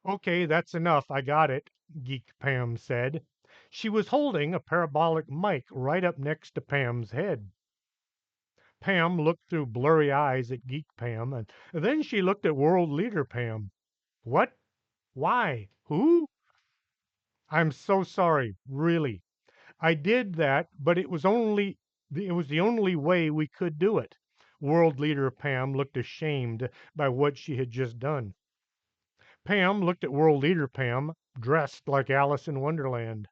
Speaker 1: Okay, that's enough. I got it, Geek Pam said. She was holding a parabolic mic right up next to Pam's head. Pam looked through blurry eyes at Geek Pam, and then she looked at world leader Pam. What? Why? Who? I'm so sorry, really. I did that, but it was the only way we could do it. World leader Pam looked ashamed by what she had just done. Pam looked at world leader Pam, dressed like Alice in Wonderland.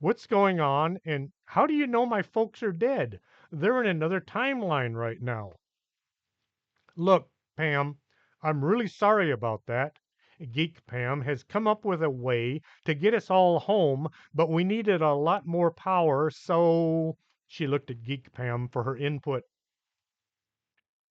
Speaker 1: What's going on, and how do you know my folks are dead? They're in another timeline right now. Look, Pam, I'm really sorry about that. Geek Pam has come up with a way to get us all home, but we needed a lot more power, so she looked at Geek Pam for her input.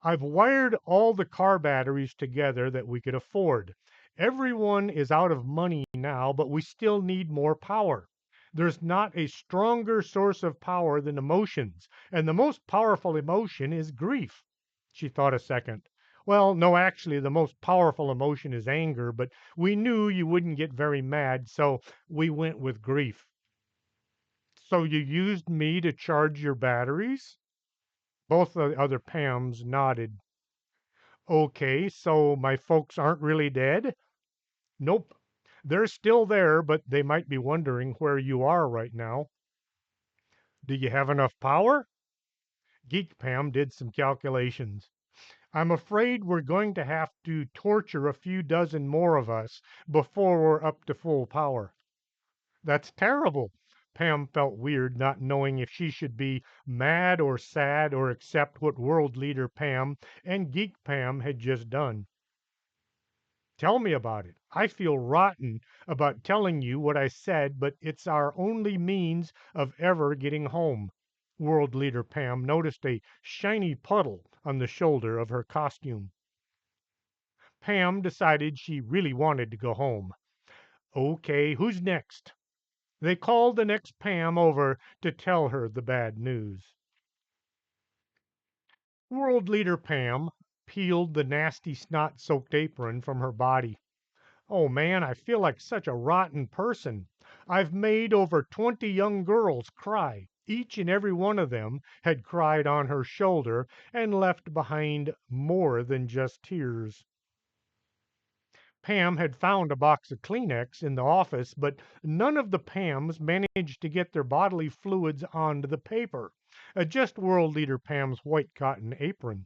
Speaker 1: I've wired all the car batteries together that we could afford. Everyone is out of money now, but we still need more power. There's not a stronger source of power than emotions, and the most powerful emotion is grief. She thought a second. Well, no, actually, the most powerful emotion is anger, but we knew you wouldn't get very mad, so we went with grief. So you used me to charge your batteries? Both the other Pams nodded. Okay, so my folks aren't really dead? Nope. They're still there, but they might be wondering where you are right now. Do you have enough power? Geek Pam did some calculations. I'm afraid we're going to have to torture a few dozen more of us before we're up to full power. That's terrible. Pam felt weird not knowing if she should be mad or sad or accept what world leader Pam and Geek Pam had just done. Tell me about it. I feel rotten about telling you what I said, but it's our only means of ever getting home. World leader Pam noticed a shiny puddle on the shoulder of her costume. Pam decided she really wanted to go home. Okay, who's next? They called the next Pam over to tell her the bad news. World leader Pam peeled the nasty snot soaked apron from her body. Oh man, I feel like such a rotten person. I've made over 20 young girls cry. Each and every one of them had cried on her shoulder and left behind more than just tears. Pam had found a box of Kleenex in the office, but none of the Pams managed to get their bodily fluids onto the paper. Just world leader Pam's white cotton apron.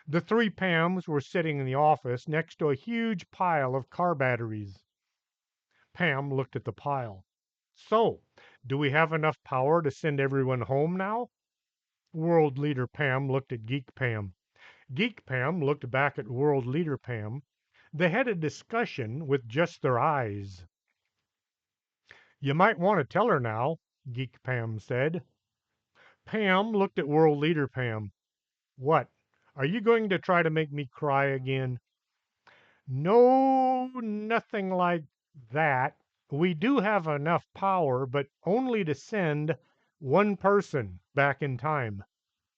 Speaker 1: The three Pams were sitting in the office next to a huge pile of car batteries. Pam looked at the pile. So, do we have enough power to send everyone home now? World leader Pam looked at Geek Pam. Geek Pam looked back at world leader Pam. They had a discussion with just their eyes. You might want to tell her now, Geek Pam said. Pam looked at world leader Pam. What? Are you going to try to make me cry again? No, nothing like that. We do have enough power, but only to send one person back in time.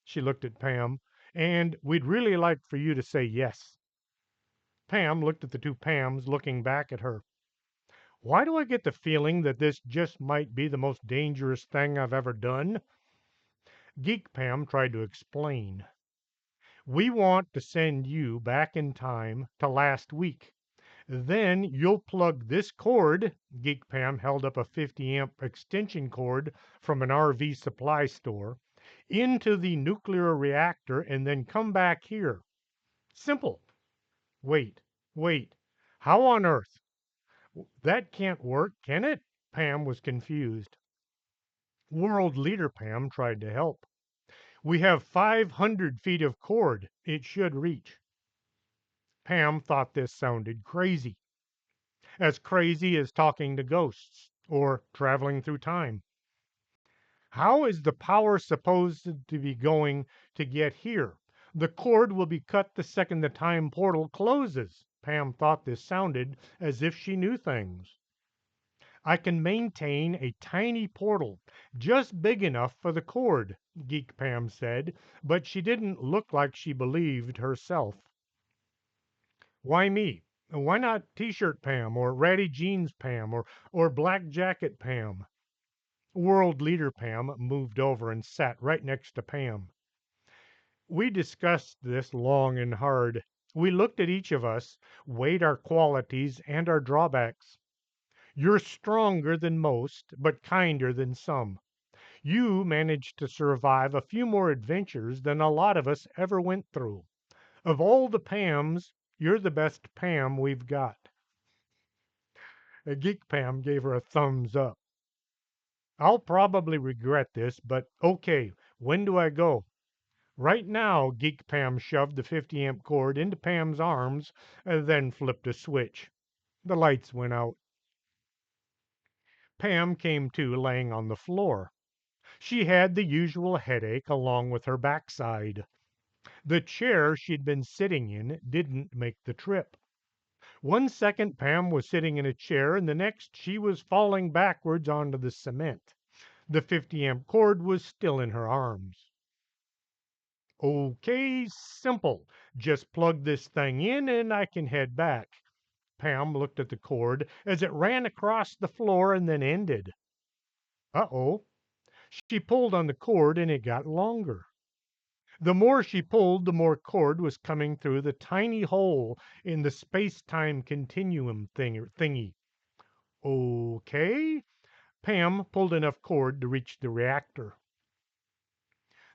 Speaker 1: She looked at Pam, and we'd really like for you to say yes. Pam looked at the two Pams looking back at her. Why do I get the feeling that this just might be the most dangerous thing I've ever done? Geek Pam tried to explain. We want to send you back in time to last week. Then you'll plug this cord, Geek Pam held up a 50 amp extension cord from an RV supply store, into the nuclear reactor and then come back here. Simple. Wait, wait. How on earth? That can't work, can it? Pam was confused. World leader Pam tried to help. We have 500 feet of cord. It should reach. Pam thought this sounded crazy. As crazy as talking to ghosts or traveling through time. How is the power supposed to be going to get here? The cord will be cut the second the time portal closes. Pam thought this sounded as if she knew things. I can maintain a tiny portal just big enough for the cord, Geek Pam said, but she didn't look like she believed herself. Why me? Why not T-shirt Pam or ratty jeans Pam or black jacket Pam? World leader Pam moved over and sat right next to Pam. We discussed this long and hard. We looked at each of us, weighed our qualities and our drawbacks. You're stronger than most, but kinder than some. You managed to survive a few more adventures than a lot of us ever went through. Of all the Pams, you're the best Pam we've got. A Geek Pam gave her a thumbs up. I'll probably regret this, but okay, when do I go? Right now, Geek Pam shoved the 50 amp cord into Pam's arms and then flipped a switch. The lights went out. Pam came to laying on the floor. She had the usual headache along with her backside. The chair she'd been sitting in didn't make the trip. One second Pam was sitting in a chair, and the next she was falling backwards onto the cement. The 50 amp cord was still in her arms. Okay, simple. Just plug this thing in and I can head back. Pam looked at the cord as it ran across the floor and then ended. Uh-oh. She pulled on the cord and it got longer. The more she pulled, the more cord was coming through the tiny hole in the space-time continuum thingy. Okay. Pam pulled enough cord to reach the reactor.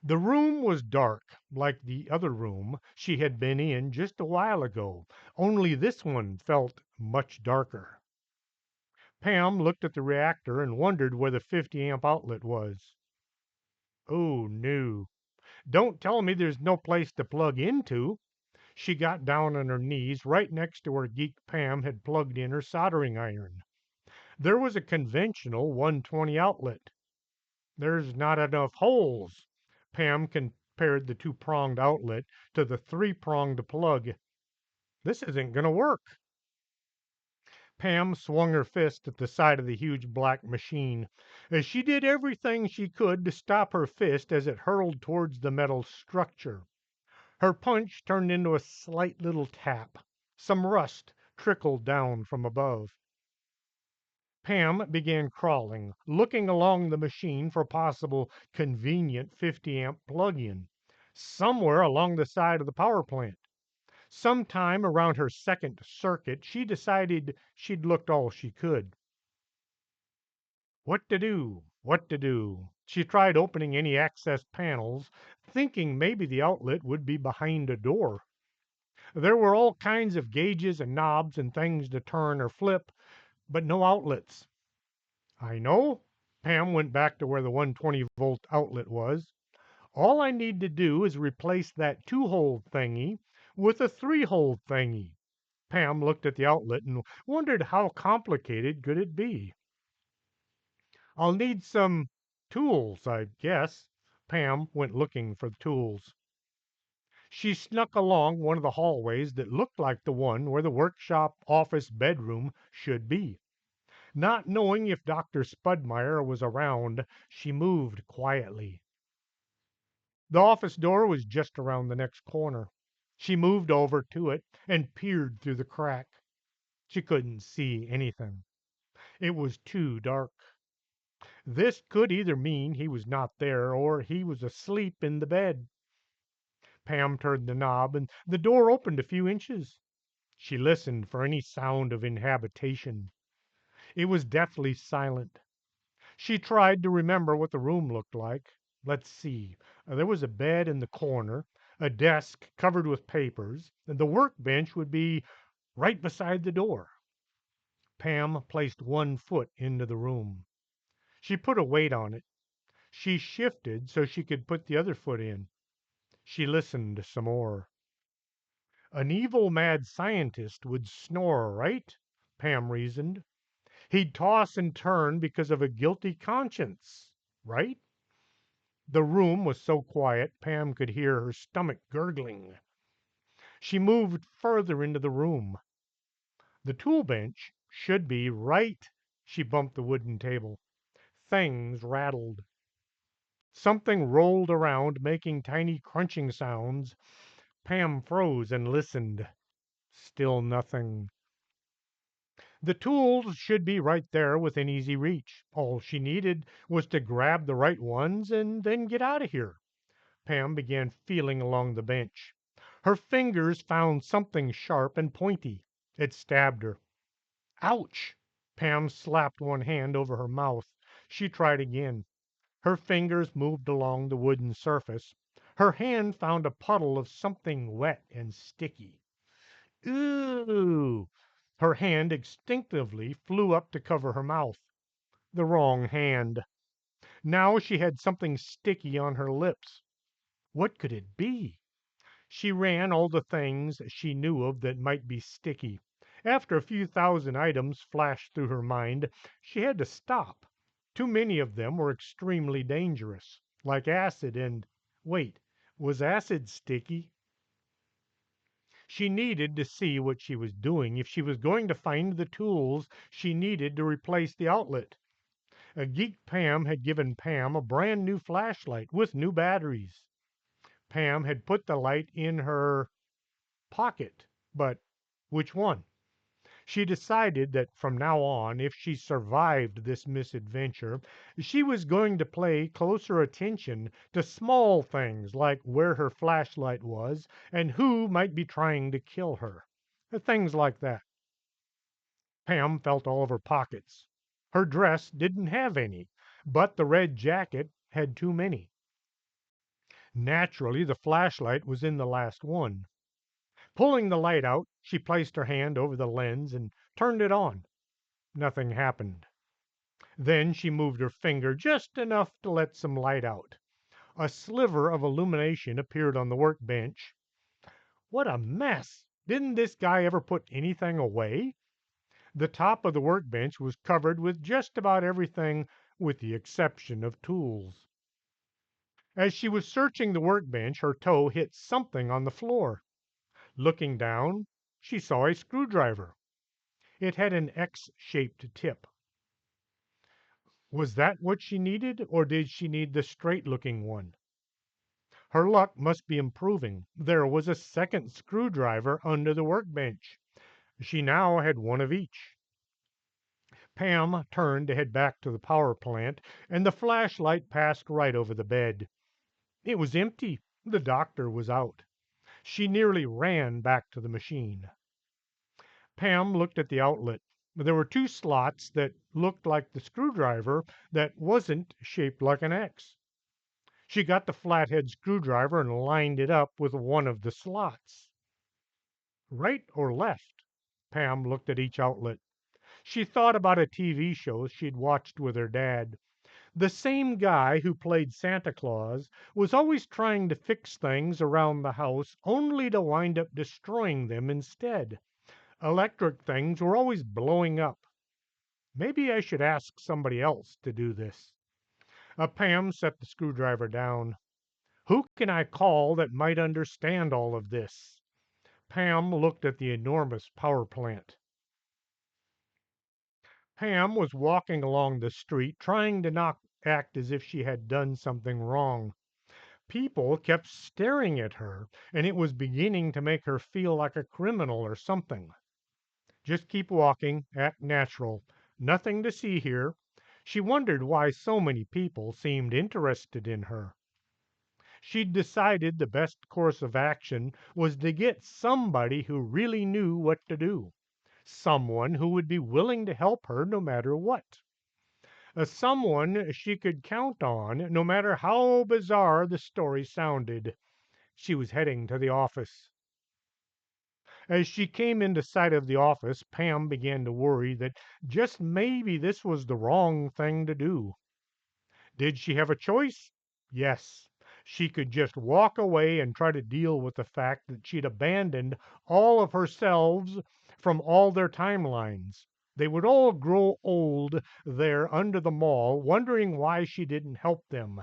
Speaker 1: The room was dark, like the other room she had been in just a while ago, only this one felt much darker. Pam looked at the reactor and wondered where the 50 amp outlet was. Oh, no. Don't tell me there's no place to plug into. She got down on her knees right next to where Geek Pam had plugged in her soldering iron. There was a conventional 120 outlet. There's not enough holes. Pam compared the two-pronged outlet to the three-pronged plug. This isn't going to work. Pam swung her fist at the side of the huge black machine. As she did everything she could to stop her fist as it hurled towards the metal structure. Her punch turned into a slight little tap. Some rust trickled down from above. Pam began crawling, looking along the machine for possible convenient 50 amp plug-in, somewhere along the side of the power plant. Sometime around her second circuit, she decided she'd looked all she could. What to do? What to do? She tried opening any access panels, thinking maybe the outlet would be behind a door. There were all kinds of gauges and knobs and things to turn or flip, but no outlets. I know. Pam went back to where the 120-volt outlet was. All I need to do is replace that two-hole thingy with a three-hole thingy. Pam looked at the outlet and wondered how complicated could it be. I'll need some tools, I guess. Pam went looking for tools. She snuck along one of the hallways that looked like the one where the workshop office bedroom should be. Not knowing if Dr. Spudmeyer was around, she moved quietly. The office door was just around the next corner. She moved over to it and peered through the crack. She couldn't see anything. It was too dark. This could either mean he was not there or he was asleep in the bed. Pam turned the knob and the door opened a few inches. She listened for any sound of inhabitation. It was deathly silent. She tried to remember what the room looked like. Let's see. There was a bed in the corner, a desk covered with papers, and the workbench would be right beside the door. Pam placed one foot into the room. She put a weight on it. She shifted so she could put the other foot in. She listened some more. An evil mad scientist would snore, right? Pam reasoned. He'd toss and turn because of a guilty conscience, right? The room was so quiet Pam could hear her stomach gurgling. She moved further into the room. The tool bench should be right She bumped the wooden table. Things rattled. Something rolled around, making tiny crunching sounds. Pam froze and listened. Still nothing. The tools should be right there within easy reach. All she needed was to grab the right ones and then get out of here. Pam began feeling along the bench. Her fingers found something sharp and pointy. It stabbed her. Ouch! Pam slapped one hand over her mouth. She tried again. Her fingers moved along the wooden surface. Her hand found a puddle of something wet and sticky. Ooh! Her hand instinctively flew up to cover her mouth. The wrong hand. Now she had something sticky on her lips. What could it be? She ran all the things she knew of that might be sticky. After a few thousand items flashed through her mind, she had to stop. Too many of them were extremely dangerous, like acid and wait, was acid sticky? She needed to see what she was doing if she was going to find the tools she needed to replace the outlet. A Geek Pam had given Pam a brand new flashlight with new batteries. Pam had put the light in her pocket, but which one? She decided that from now on, if she survived this misadventure, she was going to pay closer attention to small things like where her flashlight was and who might be trying to kill her. Things like that. Pam felt all of her pockets. Her dress didn't have any, but the red jacket had too many. Naturally, the flashlight was in the last one. Pulling the light out, she placed her hand over the lens and turned it on. Nothing happened. Then she moved her finger just enough to let some light out. A sliver of illumination appeared on the workbench. What a mess! Didn't this guy ever put anything away? The top of the workbench was covered with just about everything with the exception of tools. As she was searching the workbench, her toe hit something on the floor. Looking down, she saw a screwdriver. It had an X-shaped tip. Was that what she needed, or did she need the straight-looking one? Her luck must be improving. There was a second screwdriver under the workbench. She now had one of each. Pam turned to head back to the power plant, and the flashlight passed right over the bed. It was empty. The doctor was out. She nearly ran back to the machine. Pam looked at the outlet. There were two slots that looked like the screwdriver that wasn't shaped like an X. She got the flathead screwdriver and lined it up with one of the slots. Right or left? Pam looked at each outlet. She thought about a TV show she'd watched with her dad. The same guy who played Santa Claus was always trying to fix things around the house only to wind up destroying them instead. Electric things were always blowing up. Maybe I should ask somebody else to do this. Pam set the screwdriver down. Who can I call that might understand all of this? Pam looked at the enormous power plant. Pam was walking along the street, trying to not act as if she had done something wrong. People kept staring at her, and it was beginning to make her feel like a criminal or something. Just keep walking, act natural. Nothing to see here. She wondered why so many people seemed interested in her. She'd decided the best course of action was to get somebody who really knew what to do. Someone who would be willing to help her no matter what. Someone she could count on no matter how bizarre the story sounded. She was heading to the office. As she came into sight of the office, Pam began to worry that just maybe this was the wrong thing to do. Did she have a choice? Yes. She could just walk away and try to deal with the fact that she'd abandoned all of herselves from all their timelines. They would all grow old there under the mall, wondering why she didn't help them.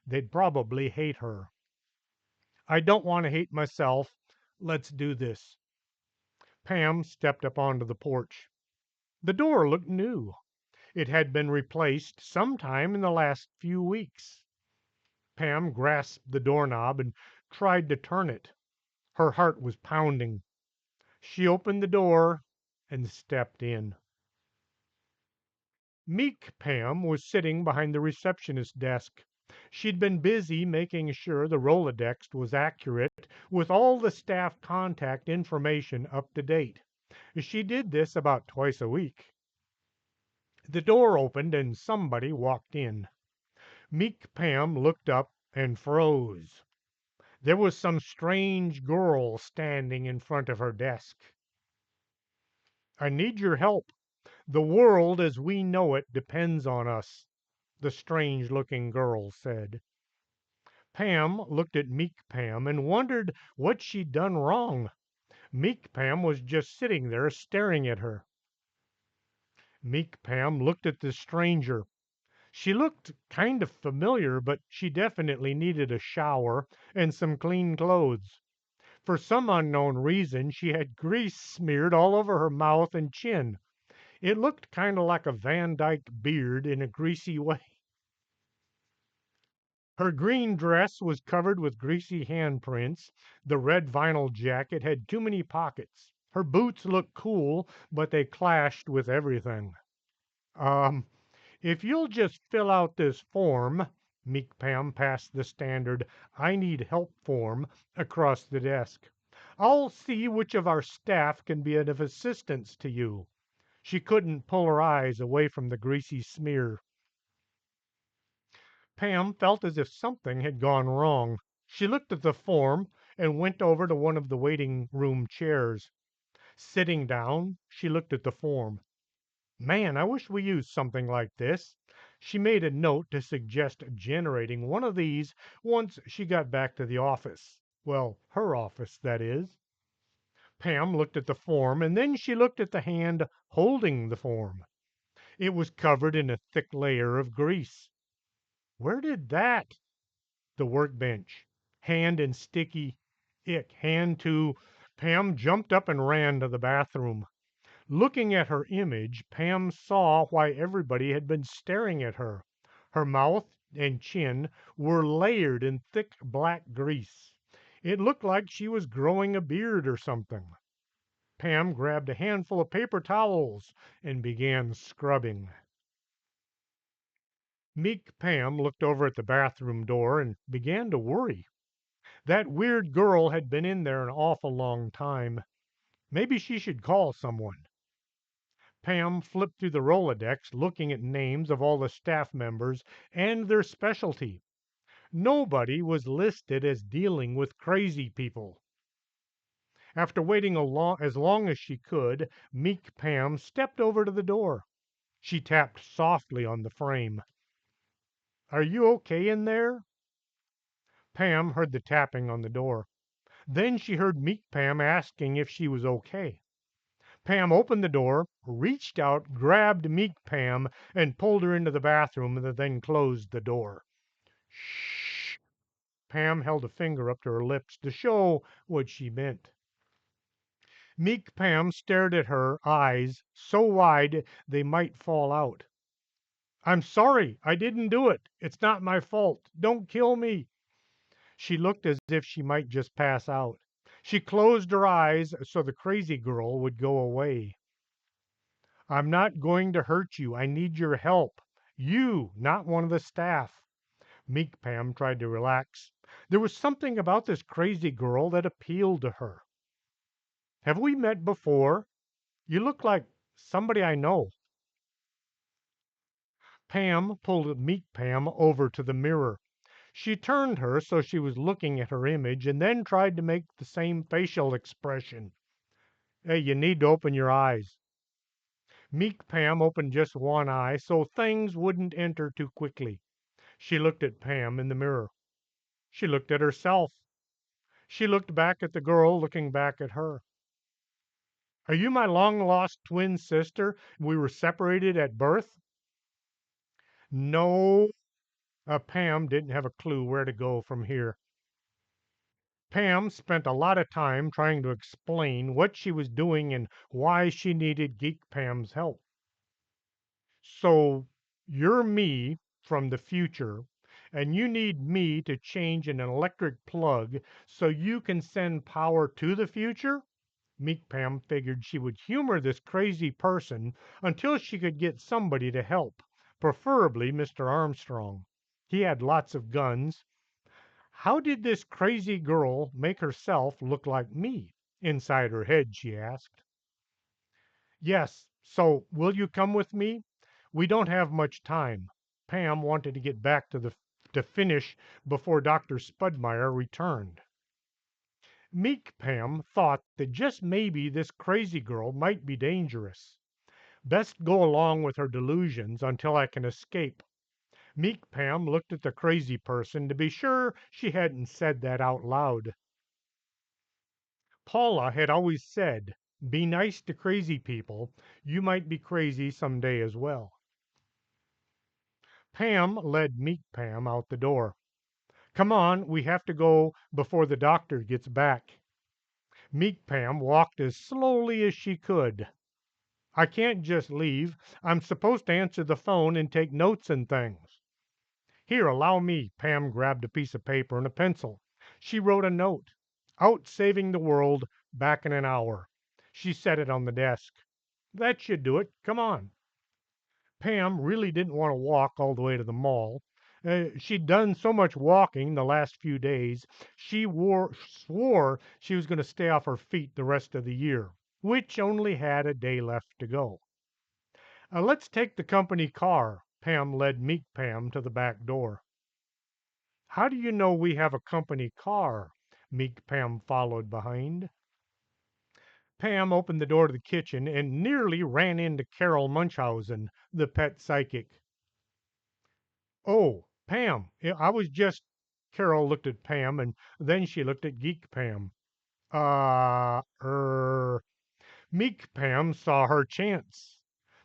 Speaker 1: They'd probably hate her. I don't want to hate myself. Let's do this. Pam stepped up onto the porch. The door looked new. It had been replaced sometime in the last few weeks. Pam grasped the doorknob and tried to turn it. Her heart was pounding. She opened the door and stepped in. Meek Pam was sitting behind the receptionist's desk. She'd been busy making sure the Rolodex was accurate with all the staff contact information up to date. She did this about twice a week. The door opened and somebody walked in. Meek Pam looked up and froze. There was some strange girl standing in front of her desk. "I need your help. The world as we know it depends on us," the strange looking girl said. Pam looked at Meek Pam and wondered what she'd done wrong. Meek Pam was just sitting there staring at her. Meek Pam looked at the stranger. She looked kind of familiar, but she definitely needed a shower and some clean clothes. For some unknown reason, she had grease smeared all over her mouth and chin. It looked kind of like a Van Dyke beard in a greasy way. Her green dress was covered with greasy handprints. The red vinyl jacket had too many pockets. Her boots looked cool, but they clashed with everything. Um, if you'll just fill out this form, Meek Pam passed the standard "I need help" form across the desk. "I'll see which of our staff can be of assistance to you." She couldn't pull her eyes away from the greasy smear. Pam felt as if something had gone wrong. She looked at the form and went over to one of the waiting room chairs. Sitting down, she looked at the form. "Man, I wish we used something like this." She made a note to suggest generating one of these once she got back to the office. Well, her office, that is. Pam looked at the form, and then she looked at the hand holding the form. It was covered in a thick layer of grease. Where did that? The workbench. Hand and sticky. Ick. Hand too. Pam jumped up and ran to the bathroom. Looking at her image, Pam saw why everybody had been staring at her. Her mouth and chin were layered in thick black grease. It looked like she was growing a beard or something. Pam grabbed a handful of paper towels and began scrubbing. Meek Pam looked over at the bathroom door and began to worry. That weird girl had been in there an awful long time. Maybe she should call someone. Pam flipped through the Rolodex, looking at names of all the staff members and their specialty. Nobody was listed as dealing with crazy people. After waiting as long as she could, Meek Pam stepped over to the door. She tapped softly on the frame. "Are you okay in there?" Pam heard the tapping on the door. Then she heard Meek Pam asking if she was okay. Pam opened the door, reached out, grabbed Meek Pam, and pulled her into the bathroom, and then closed the door. "Shh." Pam held a finger up to her lips to show what she meant. Meek Pam stared at her eyes so wide they might fall out. "I'm sorry. I didn't do it. It's not my fault. Don't kill me." She looked as if she might just pass out. She closed her eyes so the crazy girl would go away. "I'm not going to hurt you. I need your help. You, not one of the staff." Meek Pam tried to relax. There was something about this crazy girl that appealed to her. "Have we met before? You look like somebody I know." Pam pulled Meek Pam over to the mirror. She turned her so she was looking at her image and then tried to make the same facial expression. "Hey, you need to open your eyes." Meek Pam opened just one eye so things wouldn't enter too quickly. She looked at Pam in the mirror. She looked at herself. She looked back at the girl looking back at her. "Are you my long lost twin sister? We were separated at birth?" "No." Pam didn't have a clue where to go from here. Pam spent a lot of time trying to explain what she was doing and why she needed Geek Pam's help. So you're me from the future, and you need me to change an electric plug so you can send power to the future? Meek Pam figured she would humor this crazy person until she could get somebody to help, preferably Mr. Armstrong. He had lots of guns. How did this crazy girl make herself look like me? Inside her head, she asked. Yes, so will you come with me? We don't have much time. Pam wanted to get back to finish before Dr. Spudmeyer returned. Meek Pam thought that just maybe this crazy girl might be dangerous. Best go along with her delusions until I can escape. Meek Pam looked at the crazy person to be sure she hadn't said that out loud. Paula had always said, be nice to crazy people. You might be crazy someday as well. Pam led Meek Pam out the door. Come on, we have to go before the doctor gets back. Meek Pam walked as slowly as she could. I can't just leave. I'm supposed to answer the phone and take notes and things. Here, allow me. Pam grabbed a piece of paper and a pencil. She wrote a note. Out saving the world, back in an hour. She set it on the desk. That should do it. Come on. Pam really didn't want to walk all the way to the mall. She'd done so much walking the last few days, swore she was going to stay off her feet the rest of the year, which only had a day left to go. Let's take the company car. Pam led Meek Pam to the back door. How do you know we have a company car? Meek Pam followed behind. Pam opened the door to the kitchen and nearly ran into Carol Munchausen, the pet psychic. Oh, Pam, I was just. Carol looked at Pam and then she looked at Geek Pam. Uh, er. Meek Pam saw her chance.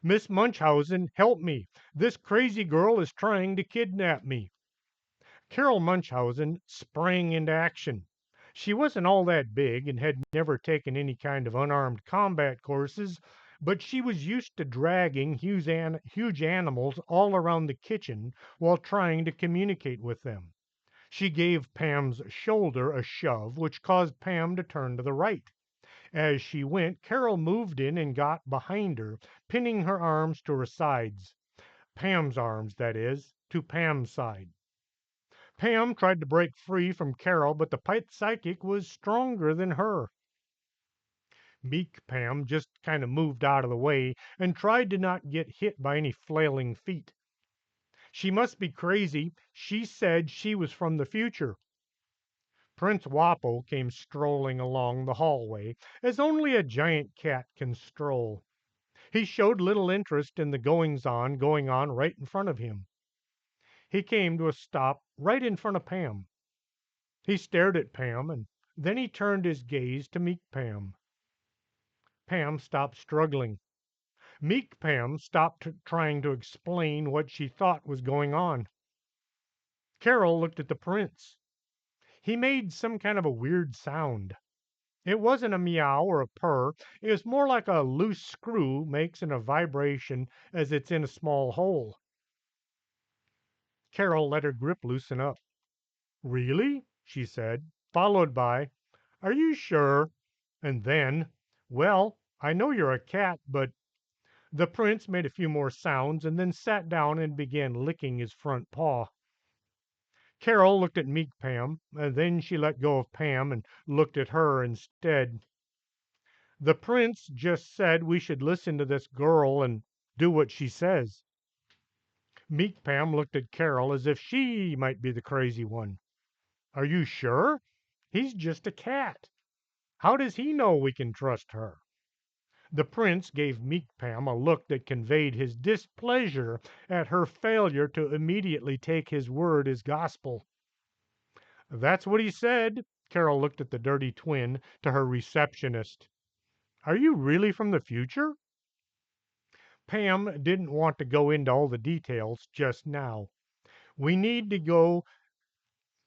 Speaker 1: Miss Munchausen, help me. This crazy girl is trying to kidnap me. Carol Munchausen sprang into action. She wasn't all that big and had never taken any kind of unarmed combat courses, but she was used to dragging huge animals all around the kitchen while trying to communicate with them. She gave Pam's shoulder a shove, which caused Pam to turn to the right. As she went, Carol moved in and got behind her, pinning her arms to her sides. Pam's arms, that is, to Pam's side. Pam tried to break free from Carol, but the pet psychic was stronger than her. Meek Pam just kind of moved out of the way and tried to not get hit by any flailing feet. She must be crazy. She said she was from the future. Prince Wapo came strolling along the hallway as only a giant cat can stroll. He showed little interest in the goings on going on right in front of him. He came to a stop right in front of Pam. He stared at Pam and then he turned his gaze to Meek Pam. Pam stopped struggling. Meek Pam stopped trying to explain what she thought was going on. Carol looked at the prince. He made some kind of a weird sound. It wasn't a meow or a purr. It was more like a loose screw makes in a vibration as it's in a small hole. Carol let her grip loosen up. Really? She said, followed by, Are you sure? And then, Well, I know you're a cat, but the prince made a few more sounds and then sat down and began licking his front paw. Carol looked at Meek Pam, and then she let go of Pam and looked at her instead. The prince just said we should listen to this girl and do what she says. Meek Pam looked at Carol as if she might be the crazy one. Are you sure? He's just a cat. How does he know we can trust her? The prince gave Meek Pam a look that conveyed his displeasure at her failure to immediately take his word as gospel. That's what he said. Carol looked at the dirty twin to her receptionist. Are you really from the future? Pam didn't want to go into all the details just now. We need to go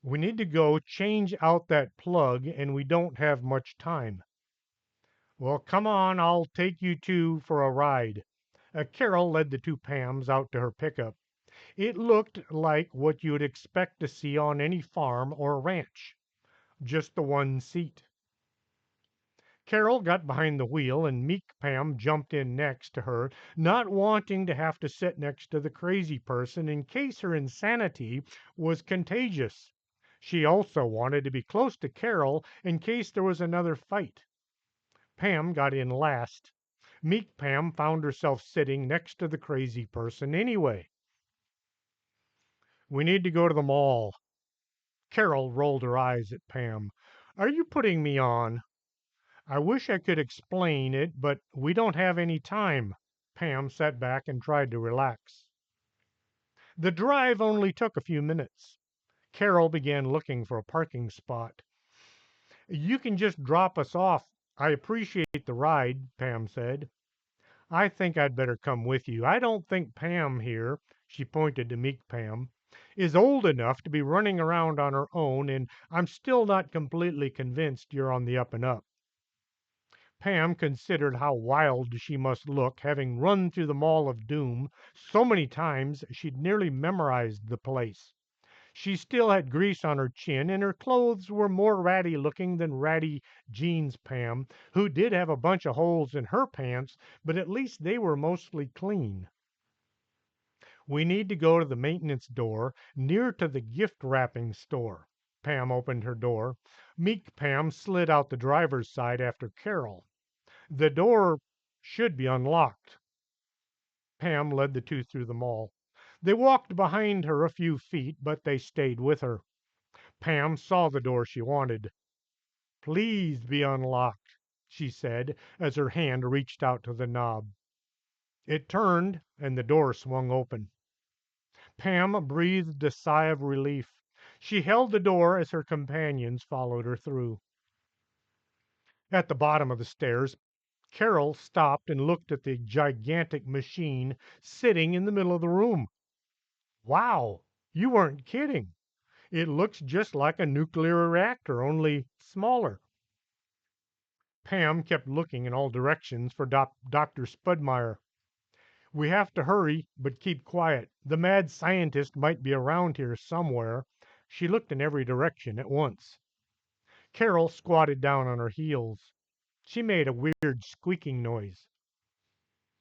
Speaker 1: we need to go change out that plug and we don't have much time. Well, come on, I'll take you two for a ride. Carol led the two Pams out to her pickup. It looked like what you'd expect to see on any farm or ranch, just the one seat. Carol got behind the wheel, and meek Pam jumped in next to her, not wanting to have to sit next to the crazy person in case her insanity was contagious. She also wanted to be close to Carol in case there was another fight. Pam got in last. Meek Pam found herself sitting next to the crazy person anyway. We need to go to the mall. Carol rolled her eyes at Pam. Are you putting me on? I wish I could explain it, but we don't have any time. Pam sat back and tried to relax. The drive only took a few minutes. Carol began looking for a parking spot. You can just drop us off. I appreciate the ride, Pam said. I think I'd better come with you. I don't think Pam here, she pointed to meek Pam, is old enough to be running around on her own, and I'm still not completely convinced you're on the up and up. Pam considered how wild she must look, having run through the Mall of Doom so many times she'd nearly memorized the place. She still had grease on her chin, and her clothes were more ratty looking than ratty Jean's Pam, who did have a bunch of holes in her pants, but at least they were mostly clean. We need to go to the maintenance door near to the gift wrapping store. Pam opened her door. Meek Pam slid out the driver's side after Carol. The door should be unlocked. Pam led the two through the mall. They walked behind her a few feet, but they stayed with her. Pam saw the door she wanted. Please be unlocked, she said as her hand reached out to the knob. It turned, and the door swung open. Pam breathed a sigh of relief. She held the door as her companions followed her through. At the bottom of the stairs, Carol stopped and looked at the gigantic machine sitting in the middle of the room. Wow, you weren't kidding. It looks just like a nuclear reactor, only smaller. Pam kept looking in all directions for Dr. Spudmeyer. We have to hurry, but keep quiet. The mad scientist might be around here somewhere. She looked in every direction at once. Carol squatted down on her heels. She made a weird squeaking noise.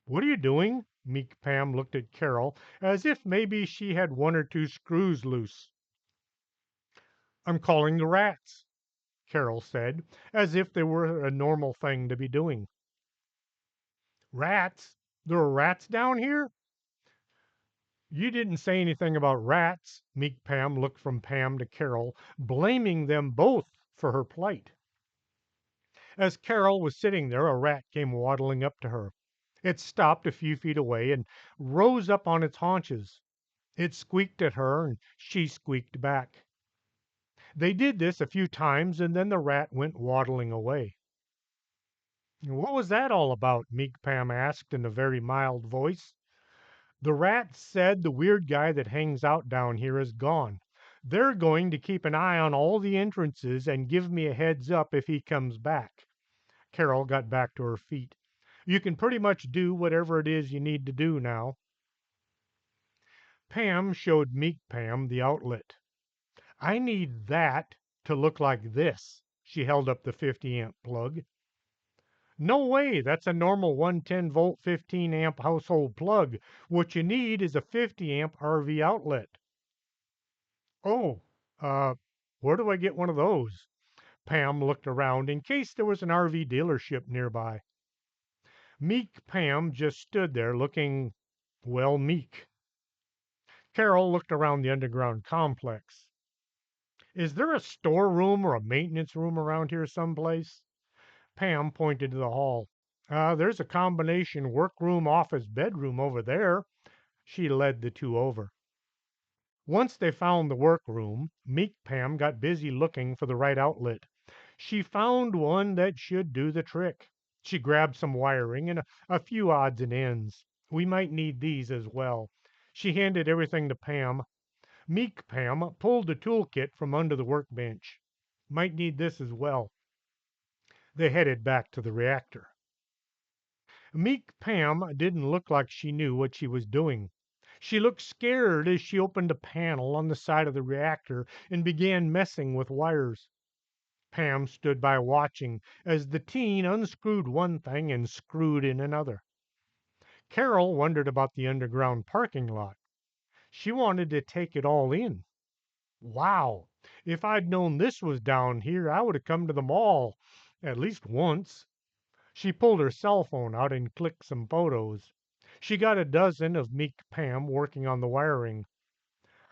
Speaker 1: What are you doing? Meek Pam looked at Carol as if maybe she had one or two screws loose. I'm calling the rats, Carol said, as if they were a normal thing to be doing. Rats? There are rats down here? You didn't say anything about rats. Meek Pam looked from Pam to Carol, blaming them both for her plight. As Carol was sitting there, a rat came waddling up to her. It stopped a few feet away and rose up on its haunches. It squeaked at her, and she squeaked back. They did this a few times, and then the rat went waddling away. What was that all about? Meek Pam asked in a very mild voice. The rat said the weird guy that hangs out down here is gone. They're going to keep an eye on all the entrances and give me a heads up if he comes back. Carol got back to her feet. You can pretty much do whatever it is you need to do now. Pam showed meek Pam the outlet. I need that to look like this. She held up the 50 amp plug. No way, that's a normal 110 volt 15 amp household plug. What you need is a 50 amp RV outlet. Oh, uh, where do I get one of those? Pam looked around in case there was an RV dealership nearby. Meek Pam just stood there looking, well, meek. Carol looked around the underground complex. Is there a storeroom or a maintenance room around here someplace? Pam pointed to the hall. There's a combination workroom, office, bedroom over there. She led the two over. Once they found the workroom, meek Pam got busy looking for the right outlet. She found one that should do the trick. She grabbed some wiring and a few odds and ends. We might need these as well. She handed everything to Pam. Meek Pam pulled the toolkit from under the workbench. Might need this as well. They headed back to the reactor. Meek Pam didn't look like she knew what she was doing. She looked scared as she opened a panel on the side of the reactor and began messing with wires. Pam stood by watching as the teen unscrewed one thing and screwed in another. Carol wondered about the underground parking lot. She wanted to take it all in. Wow, if I'd known this was down here, I would have come to the mall at least once. She pulled her cell phone out and clicked some photos. She got a dozen of Meek Pam working on the wiring.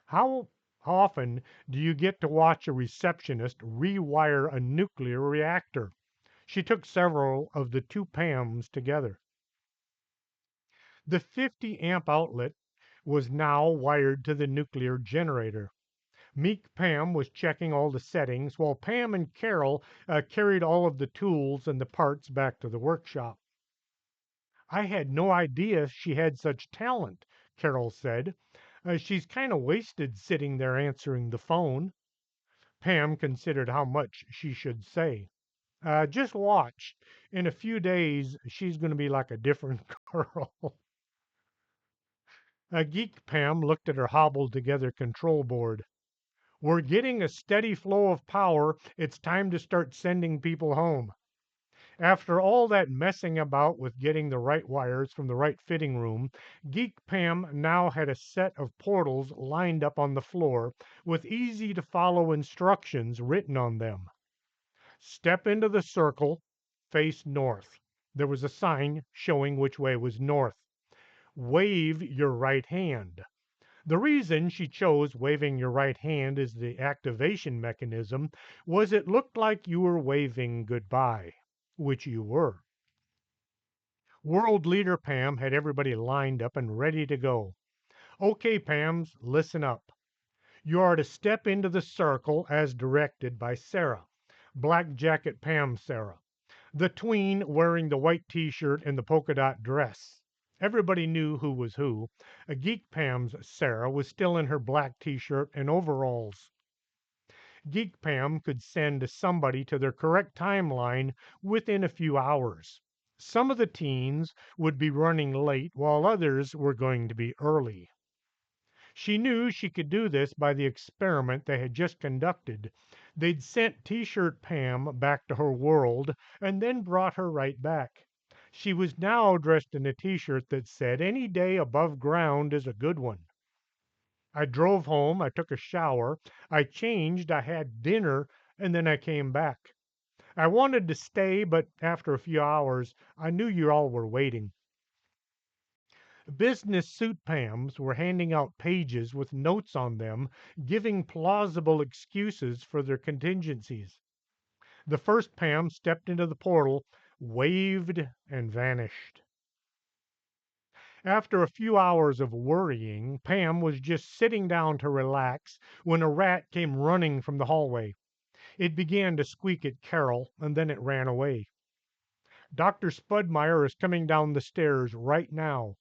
Speaker 1: How often do you get to watch a receptionist rewire a nuclear reactor? She took several of the two Pams together. The 50 amp outlet was now wired to the nuclear generator. Meek Pam was checking all the settings while Pam and Carol carried all of the tools and the parts back to the workshop. I had no idea she had such talent, Carol said. She's kind of wasted sitting there answering the phone. Pam considered how much she should say. Just watch. In a few days, she's going to be like a different girl. Geek Pam looked at her hobbled together control board. We're getting a steady flow of power. It's time to start sending people home. After all that messing about with getting the right wires from the right fitting room, Geek Pam now had a set of portals lined up on the floor with easy to follow instructions written on them. Step into the circle, face north. There was a sign showing which way was north. Wave your right hand. The reason she chose waving your right hand as the activation mechanism was it looked like you were waving goodbye, which you were. World leader Pam had everybody lined up and ready to go. Okay, Pams, listen up. You are to step into the circle as directed by Sarah, Black Jacket Pam Sarah, the tween wearing the white t shirt and the polka dot dress. Everybody knew who was who. A Geek Pam's Sarah was still in her black t shirt and overalls. Geek Pam could send somebody to their correct timeline within a few hours. Some of the teens would be running late while others were going to be early. She knew she could do this by the experiment they had just conducted. They'd sent T shirt Pam back to her world and then brought her right back. She was now dressed in a t shirt that said, Any day above ground is a good one. I drove home, I took a shower, I changed, I had dinner, and then I came back. I wanted to stay, but after a few hours, I knew you all were waiting. Business suit Pams were handing out pages with notes on them, giving plausible excuses for their contingencies. The first Pam stepped into the portal, waved, and vanished. After a few hours of worrying, Pam was just sitting down to relax when a rat came running from the hallway. It began to squeak at Carol, and then it ran away. Dr. Spudmeyer is coming down the stairs right now.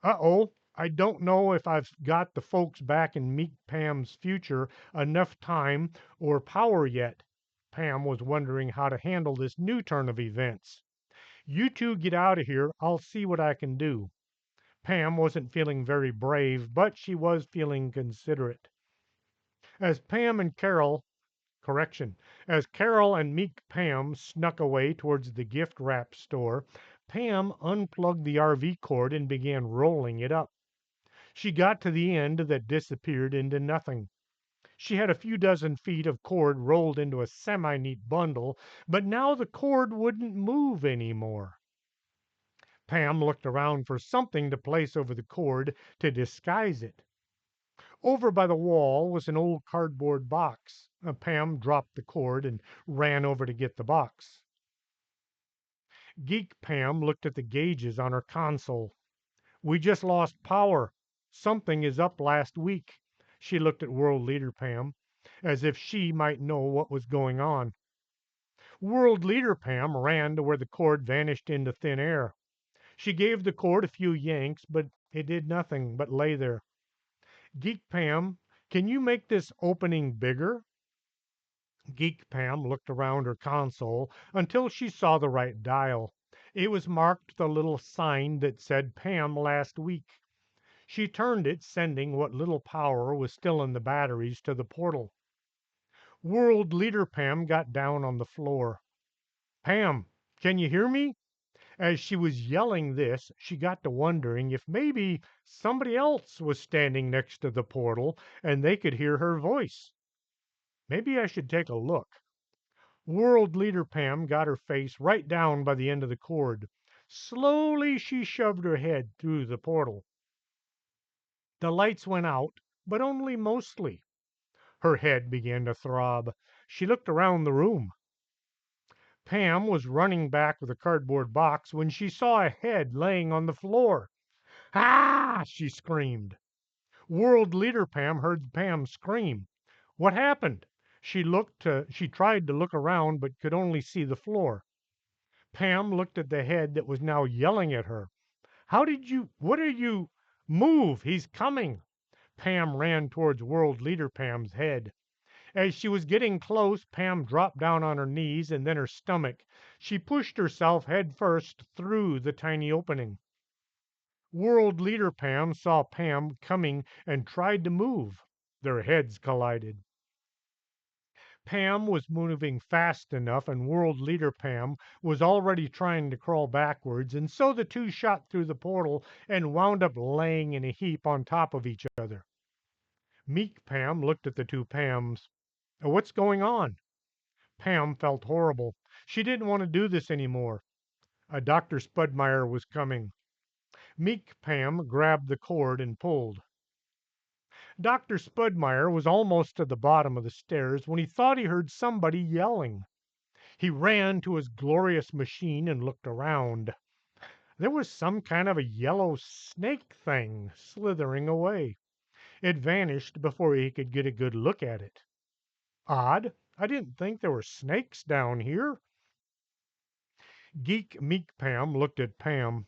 Speaker 1: Uh-oh, I don't know if I've got the folks back in Meek Pam's future enough time or power yet. Pam was wondering how to handle this new turn of events. You two get out of here. I'll see what I can do. Pam wasn't feeling very brave, but she was feeling considerate. As Pam and Carol, correction, as Carol and Meek Pam snuck away towards the gift wrap store, Pam unplugged the RV cord and began rolling it up. She got to the end that disappeared into nothing. She had a few dozen feet of cord rolled into a semi neat bundle, but now the cord wouldn't move any more. Pam looked around for something to place over the cord to disguise it. Over by the wall was an old cardboard box. Pam dropped the cord and ran over to get the box. Geek Pam looked at the gauges on her console. We just lost power. Something is up last week. She looked at World Leader Pam as if she might know what was going on. World Leader Pam ran to where the cord vanished into thin air. She gave the cord a few yanks, but it did nothing but lay there. Geek Pam, can you make this opening bigger? Geek Pam looked around her console until she saw the right dial. It was marked with a little sign that said Pam last week. She turned it, sending what little power was still in the batteries to the portal. World Leader Pam got down on the floor. Pam, can you hear me? As she was yelling this, she got to wondering if maybe somebody else was standing next to the portal and they could hear her voice. Maybe I should take a look. World Leader Pam got her face right down by the end of the cord. Slowly she shoved her head through the portal. The lights went out, but only mostly. Her head began to throb. She looked around the room. Pam was running back with a cardboard box when she saw a head laying on the floor. Ah! She screamed. World Leader Pam heard Pam scream. What happened? She tried to look around but could only see the floor. Pam looked at the head that was now yelling at her. What are you? Move, he's coming. Pam ran towards World Leader Pam's head. As she was getting close, Pam dropped down on her knees and then her stomach. She pushed herself head first through the tiny opening. World Leader Pam saw Pam coming and tried to move. Their heads collided. Pam was moving fast enough, and World Leader Pam was already trying to crawl backwards, and so the two shot through the portal and wound up laying in a heap on top of each other. Meek Pam looked at the two Pams. What's going on? Pam felt horrible. She didn't want to do this anymore. Dr. Spudmeyer was coming. Meek Pam grabbed the cord and pulled. Dr. Spudmeyer was almost to the bottom of the stairs when he thought he heard somebody yelling. He ran to his glorious machine and looked around. There was some kind of a yellow snake thing slithering away. It vanished before he could get a good look at it. Odd. I didn't think there were snakes down here. Geek Meek Pam looked at Pam.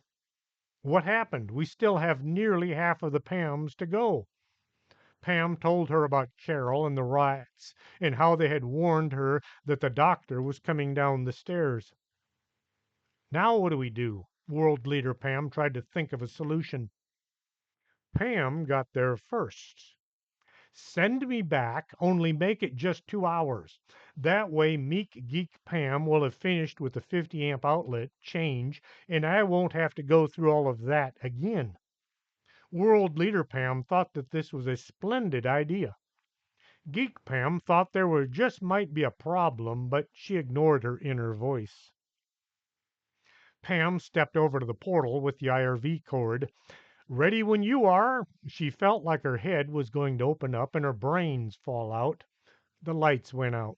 Speaker 1: What happened? We still have nearly half of the Pams to go. Pam told her about Carol and the rats and how they had warned her that the doctor was coming down the stairs. Now what do we do? World Leader Pam tried to think of a solution. Pam got there first. Send me back, only make it just 2 hours. That way Meek Geek Pam will have finished with the 50 amp outlet change, and I won't have to go through all of that again. World Leader Pam thought that this was a splendid idea. Geek Pam thought there were just might be a problem, but she ignored her inner voice. Pam stepped over to the portal with the IRV cord. Ready when you are. She felt like her head was going to open up and her brains fall out. The lights went out.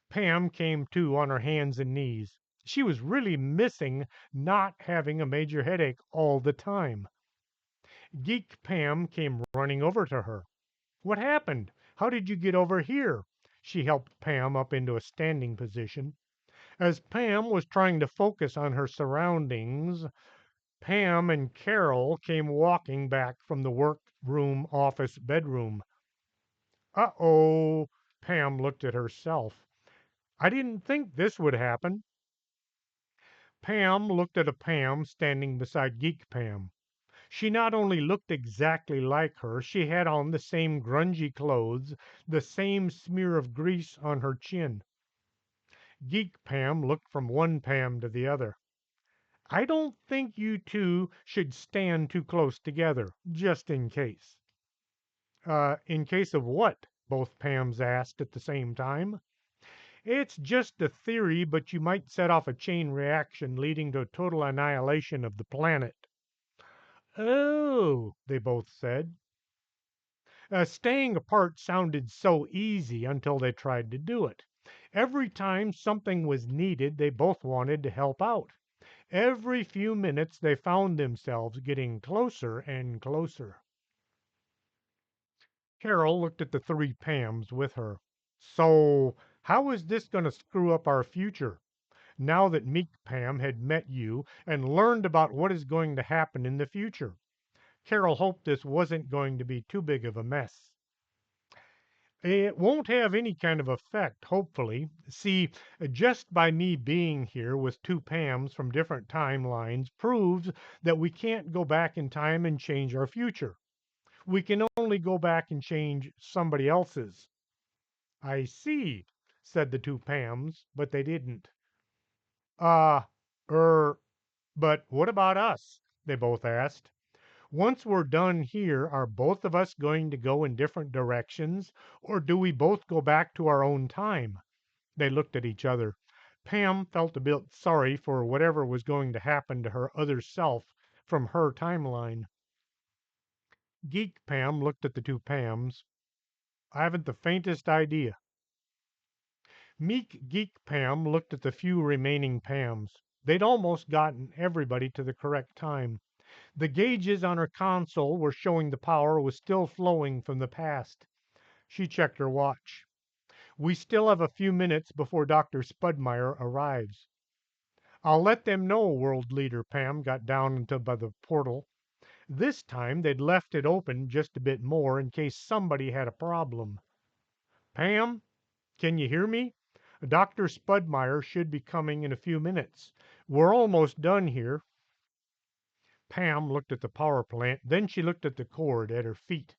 Speaker 1: Pam came to on her hands and knees. She was really missing not having a major headache all the time. Geek Pam came running over to her. What happened? How did you get over here? She helped Pam up into a standing position. As Pam was trying to focus on her surroundings, Pam and Carol came walking back from the workroom office bedroom. Uh-oh, Pam looked at herself. I didn't think this would happen. Pam looked at a Pam standing beside Geek Pam. She not only looked exactly like her, she had on the same grungy clothes, the same smear of grease on her chin. Geek Pam looked from one Pam to the other. I don't think you two should stand too close together, just in case. In case of what? Both Pams asked at the same time. It's just a theory, but you might set off a chain reaction leading to a total annihilation of the planet. Oh, they both said. Staying apart sounded so easy until they tried to do it. Every time something was needed, they both wanted to help out. Every few minutes, they found themselves getting closer and closer. Carol looked at the three Pams with her. So, how is this going to screw up our future? Now that Meek Pam had met you and learned about what is going to happen in the future. Carol hoped this wasn't going to be too big of a mess. It won't have any kind of effect, hopefully. See, just by me being here with two Pams from different timelines proves that we can't go back in time and change our future. We can only go back and change somebody else's. I see, said the two Pams, but they didn't. Uh, er, but what about us? They both asked. Once we're done here, are both of us going to go in different directions, or do we both go back to our own time? They looked at each other. Pam felt a bit sorry for whatever was going to happen to her other self from her timeline. Geek Pam looked at the two Pams. I haven't the faintest idea. Meek Geek Pam looked at the few remaining Pams. They'd almost gotten everybody to the correct time. The gauges on her console were showing the power was still flowing from the past. She checked her watch. We still have a few minutes before Dr. Spudmire arrives. I'll let them know, World Leader Pam got down into by the portal. This time they'd left it open just a bit more in case somebody had a problem. Pam, can you hear me? Dr. Spudmire should be coming in a few minutes. We're almost done here. Pam looked at the power plant, then she looked at the cord at her feet.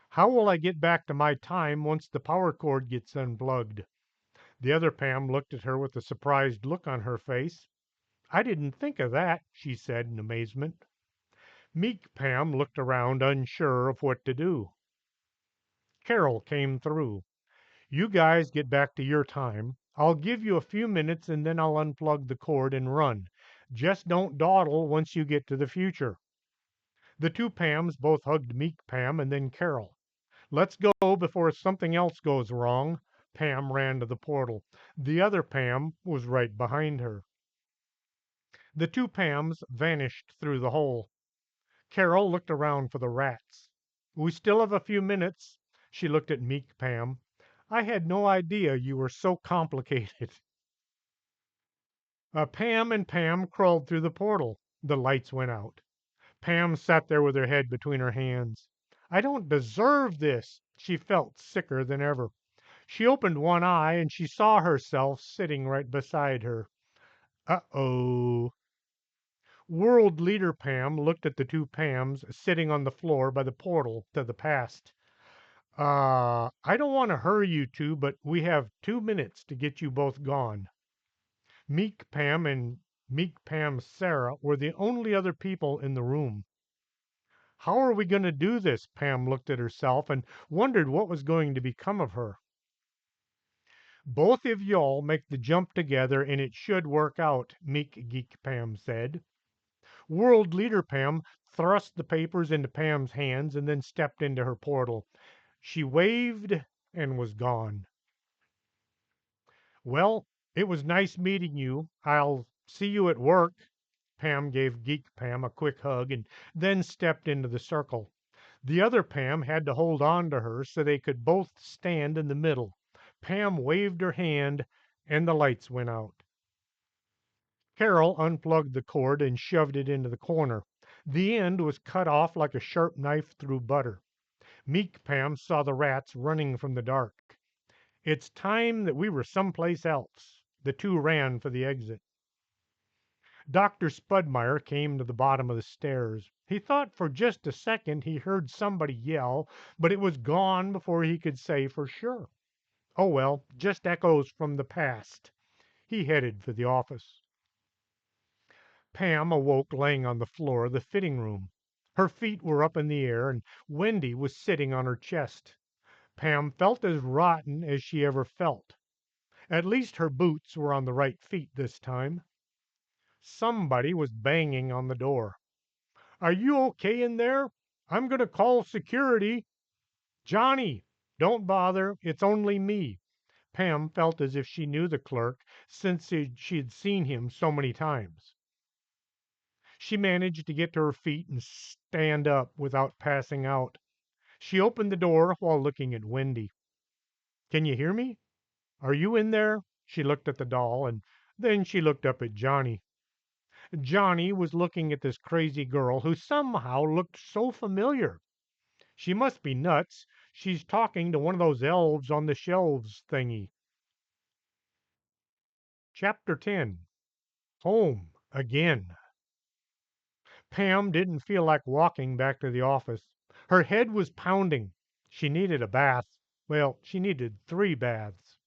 Speaker 1: How will I get back to my time once the power cord gets unplugged? The other Pam looked at her with a surprised look on her face. I didn't think of that, she said in amazement. Meek Pam looked around, unsure of what to do. Carol came through. You guys get back to your time. I'll give you a few minutes and then I'll unplug the cord and run. Just don't dawdle once you get to the future. The two Pams both hugged Meek Pam and then Carol. Let's go before something else goes wrong. Pam ran to the portal. The other Pam was right behind her. The two Pams vanished through the hole. Carol looked around for the rats. We still have a few minutes. She looked at Meek Pam. I had no idea you were so complicated. Pam and Pam crawled through the portal. The lights went out. Pam sat there with her head between her hands. I don't deserve this. She felt sicker than ever. She opened one eye and she saw herself sitting right beside her. Uh-oh. World Leader Pam looked at the two Pams sitting on the floor by the portal to the past. I don't want to hurry you two, but we have 2 minutes to get you both gone. Meek Pam and Meek Pam Sarah were the only other people in the room. How are we going to do this? Pam looked at herself and wondered what was going to become of her. Both of y'all make the jump together and it should work out, Meek Geek Pam said. World Leader Pam thrust the papers into Pam's hands and then stepped into her portal. She waved and was gone. Well, it was nice meeting you. I'll see you at work. Pam gave Geek Pam a quick hug and then stepped into the circle. The other Pam had to hold on to her so they could both stand in the middle. Pam waved her hand and the lights went out. Carol unplugged the cord and shoved it into the corner. The end was cut off like a sharp knife through butter. Meek Pam saw the rats running from the dark. It's time that we were someplace else. The two ran for the exit. Dr. Spudmire came to the bottom of the stairs. He thought for just a second he heard somebody yell, but it was gone before he could say for sure. Oh well, just echoes from the past. He headed for the office. Pam awoke laying on the floor of the fitting room. Her feet were up in the air, and Wendy was sitting on her chest. Pam felt as rotten as she ever felt. At least her boots were on the right feet this time. Somebody was banging on the door. Are you okay in there? I'm going to call security. Johnny, don't bother. It's only me. Pam felt as if she knew the clerk since she'd seen him so many times. She managed to get to her feet and stand up without passing out. She opened the door while looking at Wendy. Can you hear me? Are you in there? She looked at the doll and then she looked up at Johnny. Johnny was looking at this crazy girl who somehow looked so familiar. She must be nuts. She's talking to one of those elves on the shelves thingy. Chapter 10. Home again. Pam didn't feel like walking back to the office. Her head was pounding. She needed a bath. Well, she needed 3 baths.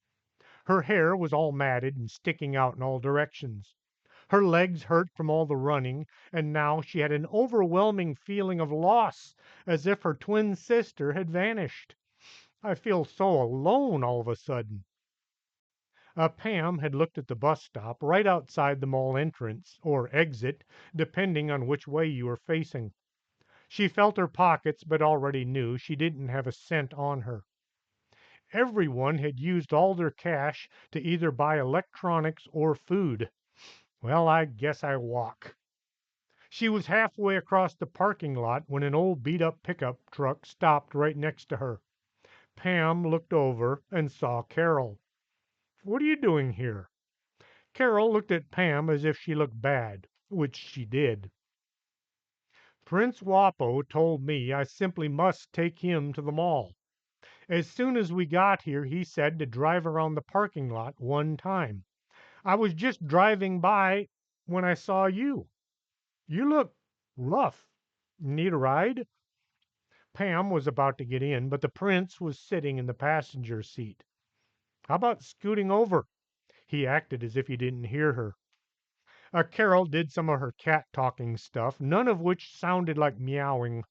Speaker 1: Her hair was all matted and sticking out in all directions. Her legs hurt from all the running, and now she had an overwhelming feeling of loss, as if her twin sister had vanished. I feel so alone all of a sudden. Pam had looked at the bus stop right outside the mall entrance, or exit, depending on which way you were facing. She felt her pockets, but already knew she didn't have a cent on her. Everyone had used all their cash to either buy electronics or food. Well, I guess I walk. She was halfway across the parking lot when an old beat up pickup truck stopped right next to her. Pam looked over and saw Carol. "What are you doing here?" Carol looked at Pam as if she looked bad, which she did. "Prince Wapo told me I simply must take him to the mall. As soon as we got here, he said to drive around the parking lot one time. I was just driving by when I saw you. You look rough. Need a ride?" Pam was about to get in, but the prince was sitting in the passenger seat. "How about scooting over?" He acted as if he didn't hear her. Carol did some of her cat talking stuff, none of which sounded like meowing.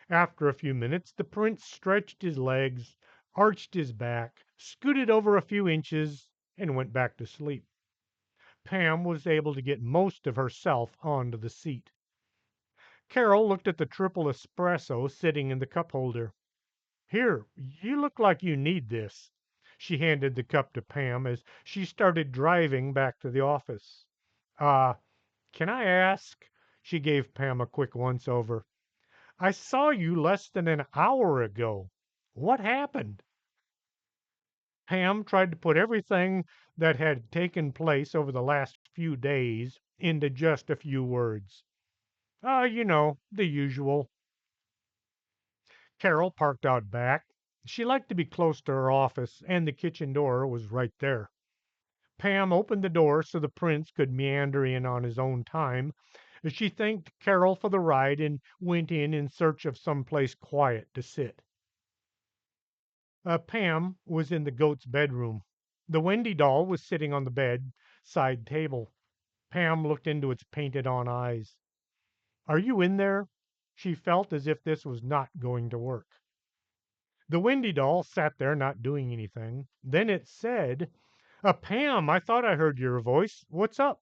Speaker 1: After a few minutes, the prince stretched his legs, arched his back, scooted over a few inches, and went back to sleep. Pam was able to get most of herself onto the seat. Carol looked at the triple espresso sitting in the cup holder. "Here, you look like you need this." She handed the cup to Pam as she started driving back to the office. Uh, can I ask?" She gave Pam a quick once over. "I saw you less than an hour ago. What happened?" Pam tried to put everything that had taken place over the last few days into just a few words. The usual." Carol parked out back. She liked to be close to her office, and the kitchen door was right there. Pam opened the door so the prince could meander in on his own time. She thanked Carol for the ride and went in search of some place quiet to sit. Pam was in the goat's bedroom. The Wendy doll was sitting on the bed side table. Pam looked into its painted on eyes. "Are you in there?" She felt as if this was not going to work. The Wendy doll sat there not doing anything. Then it said, "Pam, I thought I heard your voice. What's up?"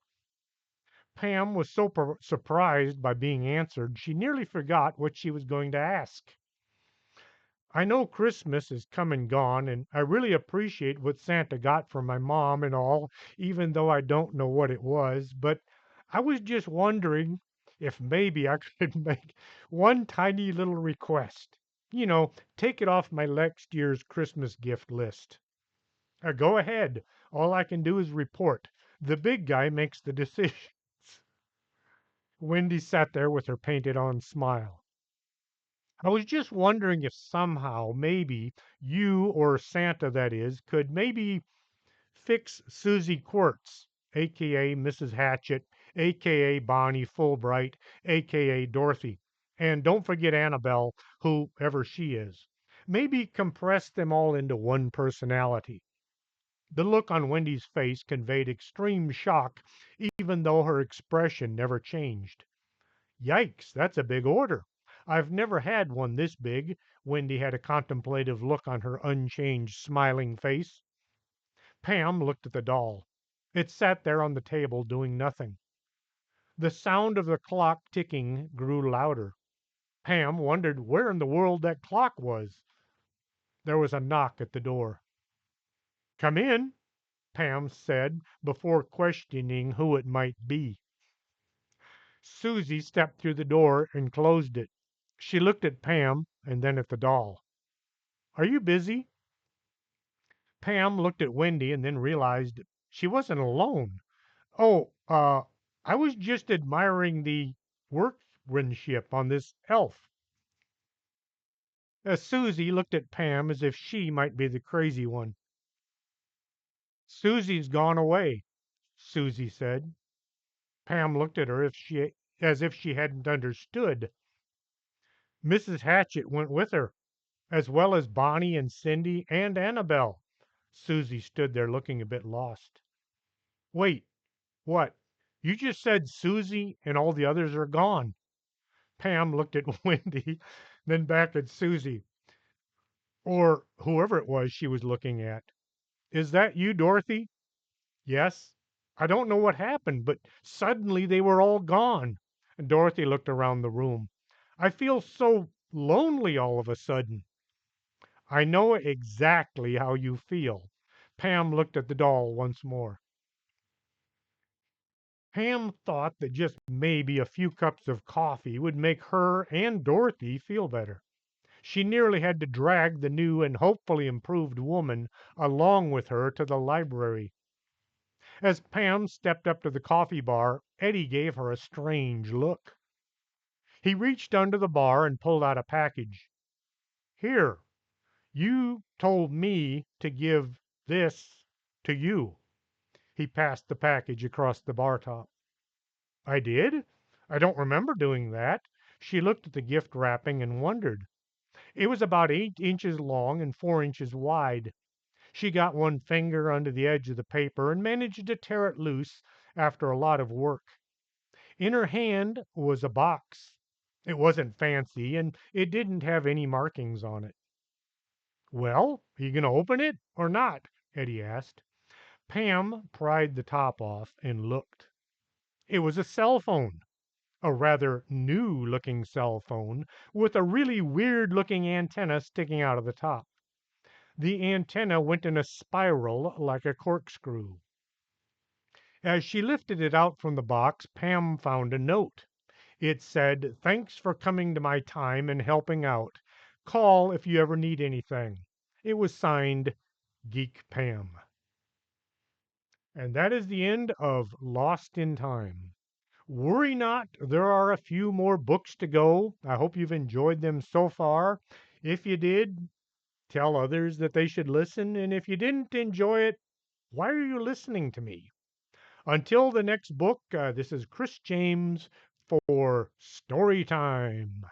Speaker 1: Pam was so surprised by being answered, she nearly forgot what she was going to ask. "I know Christmas is come and gone, and I really appreciate what Santa got for my mom and all, even though I don't know what it was. But I was just wondering if maybe I could make one tiny little request. Take it off my next year's Christmas gift list." Go ahead. All I can do is report. The big guy makes the decisions." Wendy sat there with her painted on smile. "I was just wondering if somehow, maybe, you or Santa, that is, could maybe fix Susie Quirtz, a.k.a. Mrs. Hatchet, a.k.a. Bonnie Fulbright, a.k.a. Dorothy. And don't forget Annabelle, whoever she is. Maybe compress them all into one personality." The look on Wendy's face conveyed extreme shock, even though her expression never changed. "Yikes, that's a big order. I've never had one this big." Wendy had a contemplative look on her unchanged, smiling face. Pam looked at the doll. It sat there on the table doing nothing. The sound of the clock ticking grew louder. Pam wondered where in the world that clock was. There was a knock at the door. "Come in," Pam said, before questioning who it might be. Susie stepped through the door and closed it. She looked at Pam and then at the doll. "Are you busy?" Pam looked at Wendy and then realized she wasn't alone. "Oh, I was just admiring the workmanship on this elf." Susie looked at Pam as if she might be the crazy one. Susie's gone away, Susie said. Pam looked at her as if she hadn't understood. Mrs. Hatchett went with her, as well as Bonnie and Cindy and Annabelle. Susie stood there looking a bit lost. Wait, what? You just said Susie and all the others are gone. Pam looked at Wendy, then back at Susie, or whoever it was she was looking at. Is that you, Dorothy? Yes. I don't know what happened, but suddenly they were all gone. And Dorothy looked around the room. I feel so lonely all of a sudden. I know exactly how you feel. Pam looked at the doll once more. Pam thought that just maybe a few cups of coffee would make her and Dorothy feel better. She nearly had to drag the new and hopefully improved woman along with her to the library. As Pam stepped up to the coffee bar, Eddie gave her a strange look. He reached under the bar and pulled out a package. Here, you told me to give this to you. He passed the package across the bar top. I did? I don't remember doing that. She looked at the gift wrapping and wondered. It was about 8 inches long and 4 inches wide. She got one finger under the edge of the paper and managed to tear it loose after a lot of work. In her hand was a box. It wasn't fancy and it didn't have any markings on it. Well, are you going to open it or not? Eddie asked. Pam pried the top off and looked. It was a cell phone, a rather new looking cell phone with a really weird looking antenna sticking out of the top. The antenna went in a spiral like a corkscrew. As she lifted it out from the box, Pam found a note. It said, Thanks for coming to my time and helping out. Call if you ever need anything. It was signed Geek Pam. And that is the end of Lost in Time. Worry not, there are a few more books to go. I hope you've enjoyed them so far. If you did, tell others that they should listen. And if you didn't enjoy it, why are you listening to me? Until the next book, this is Chris James for Story Time.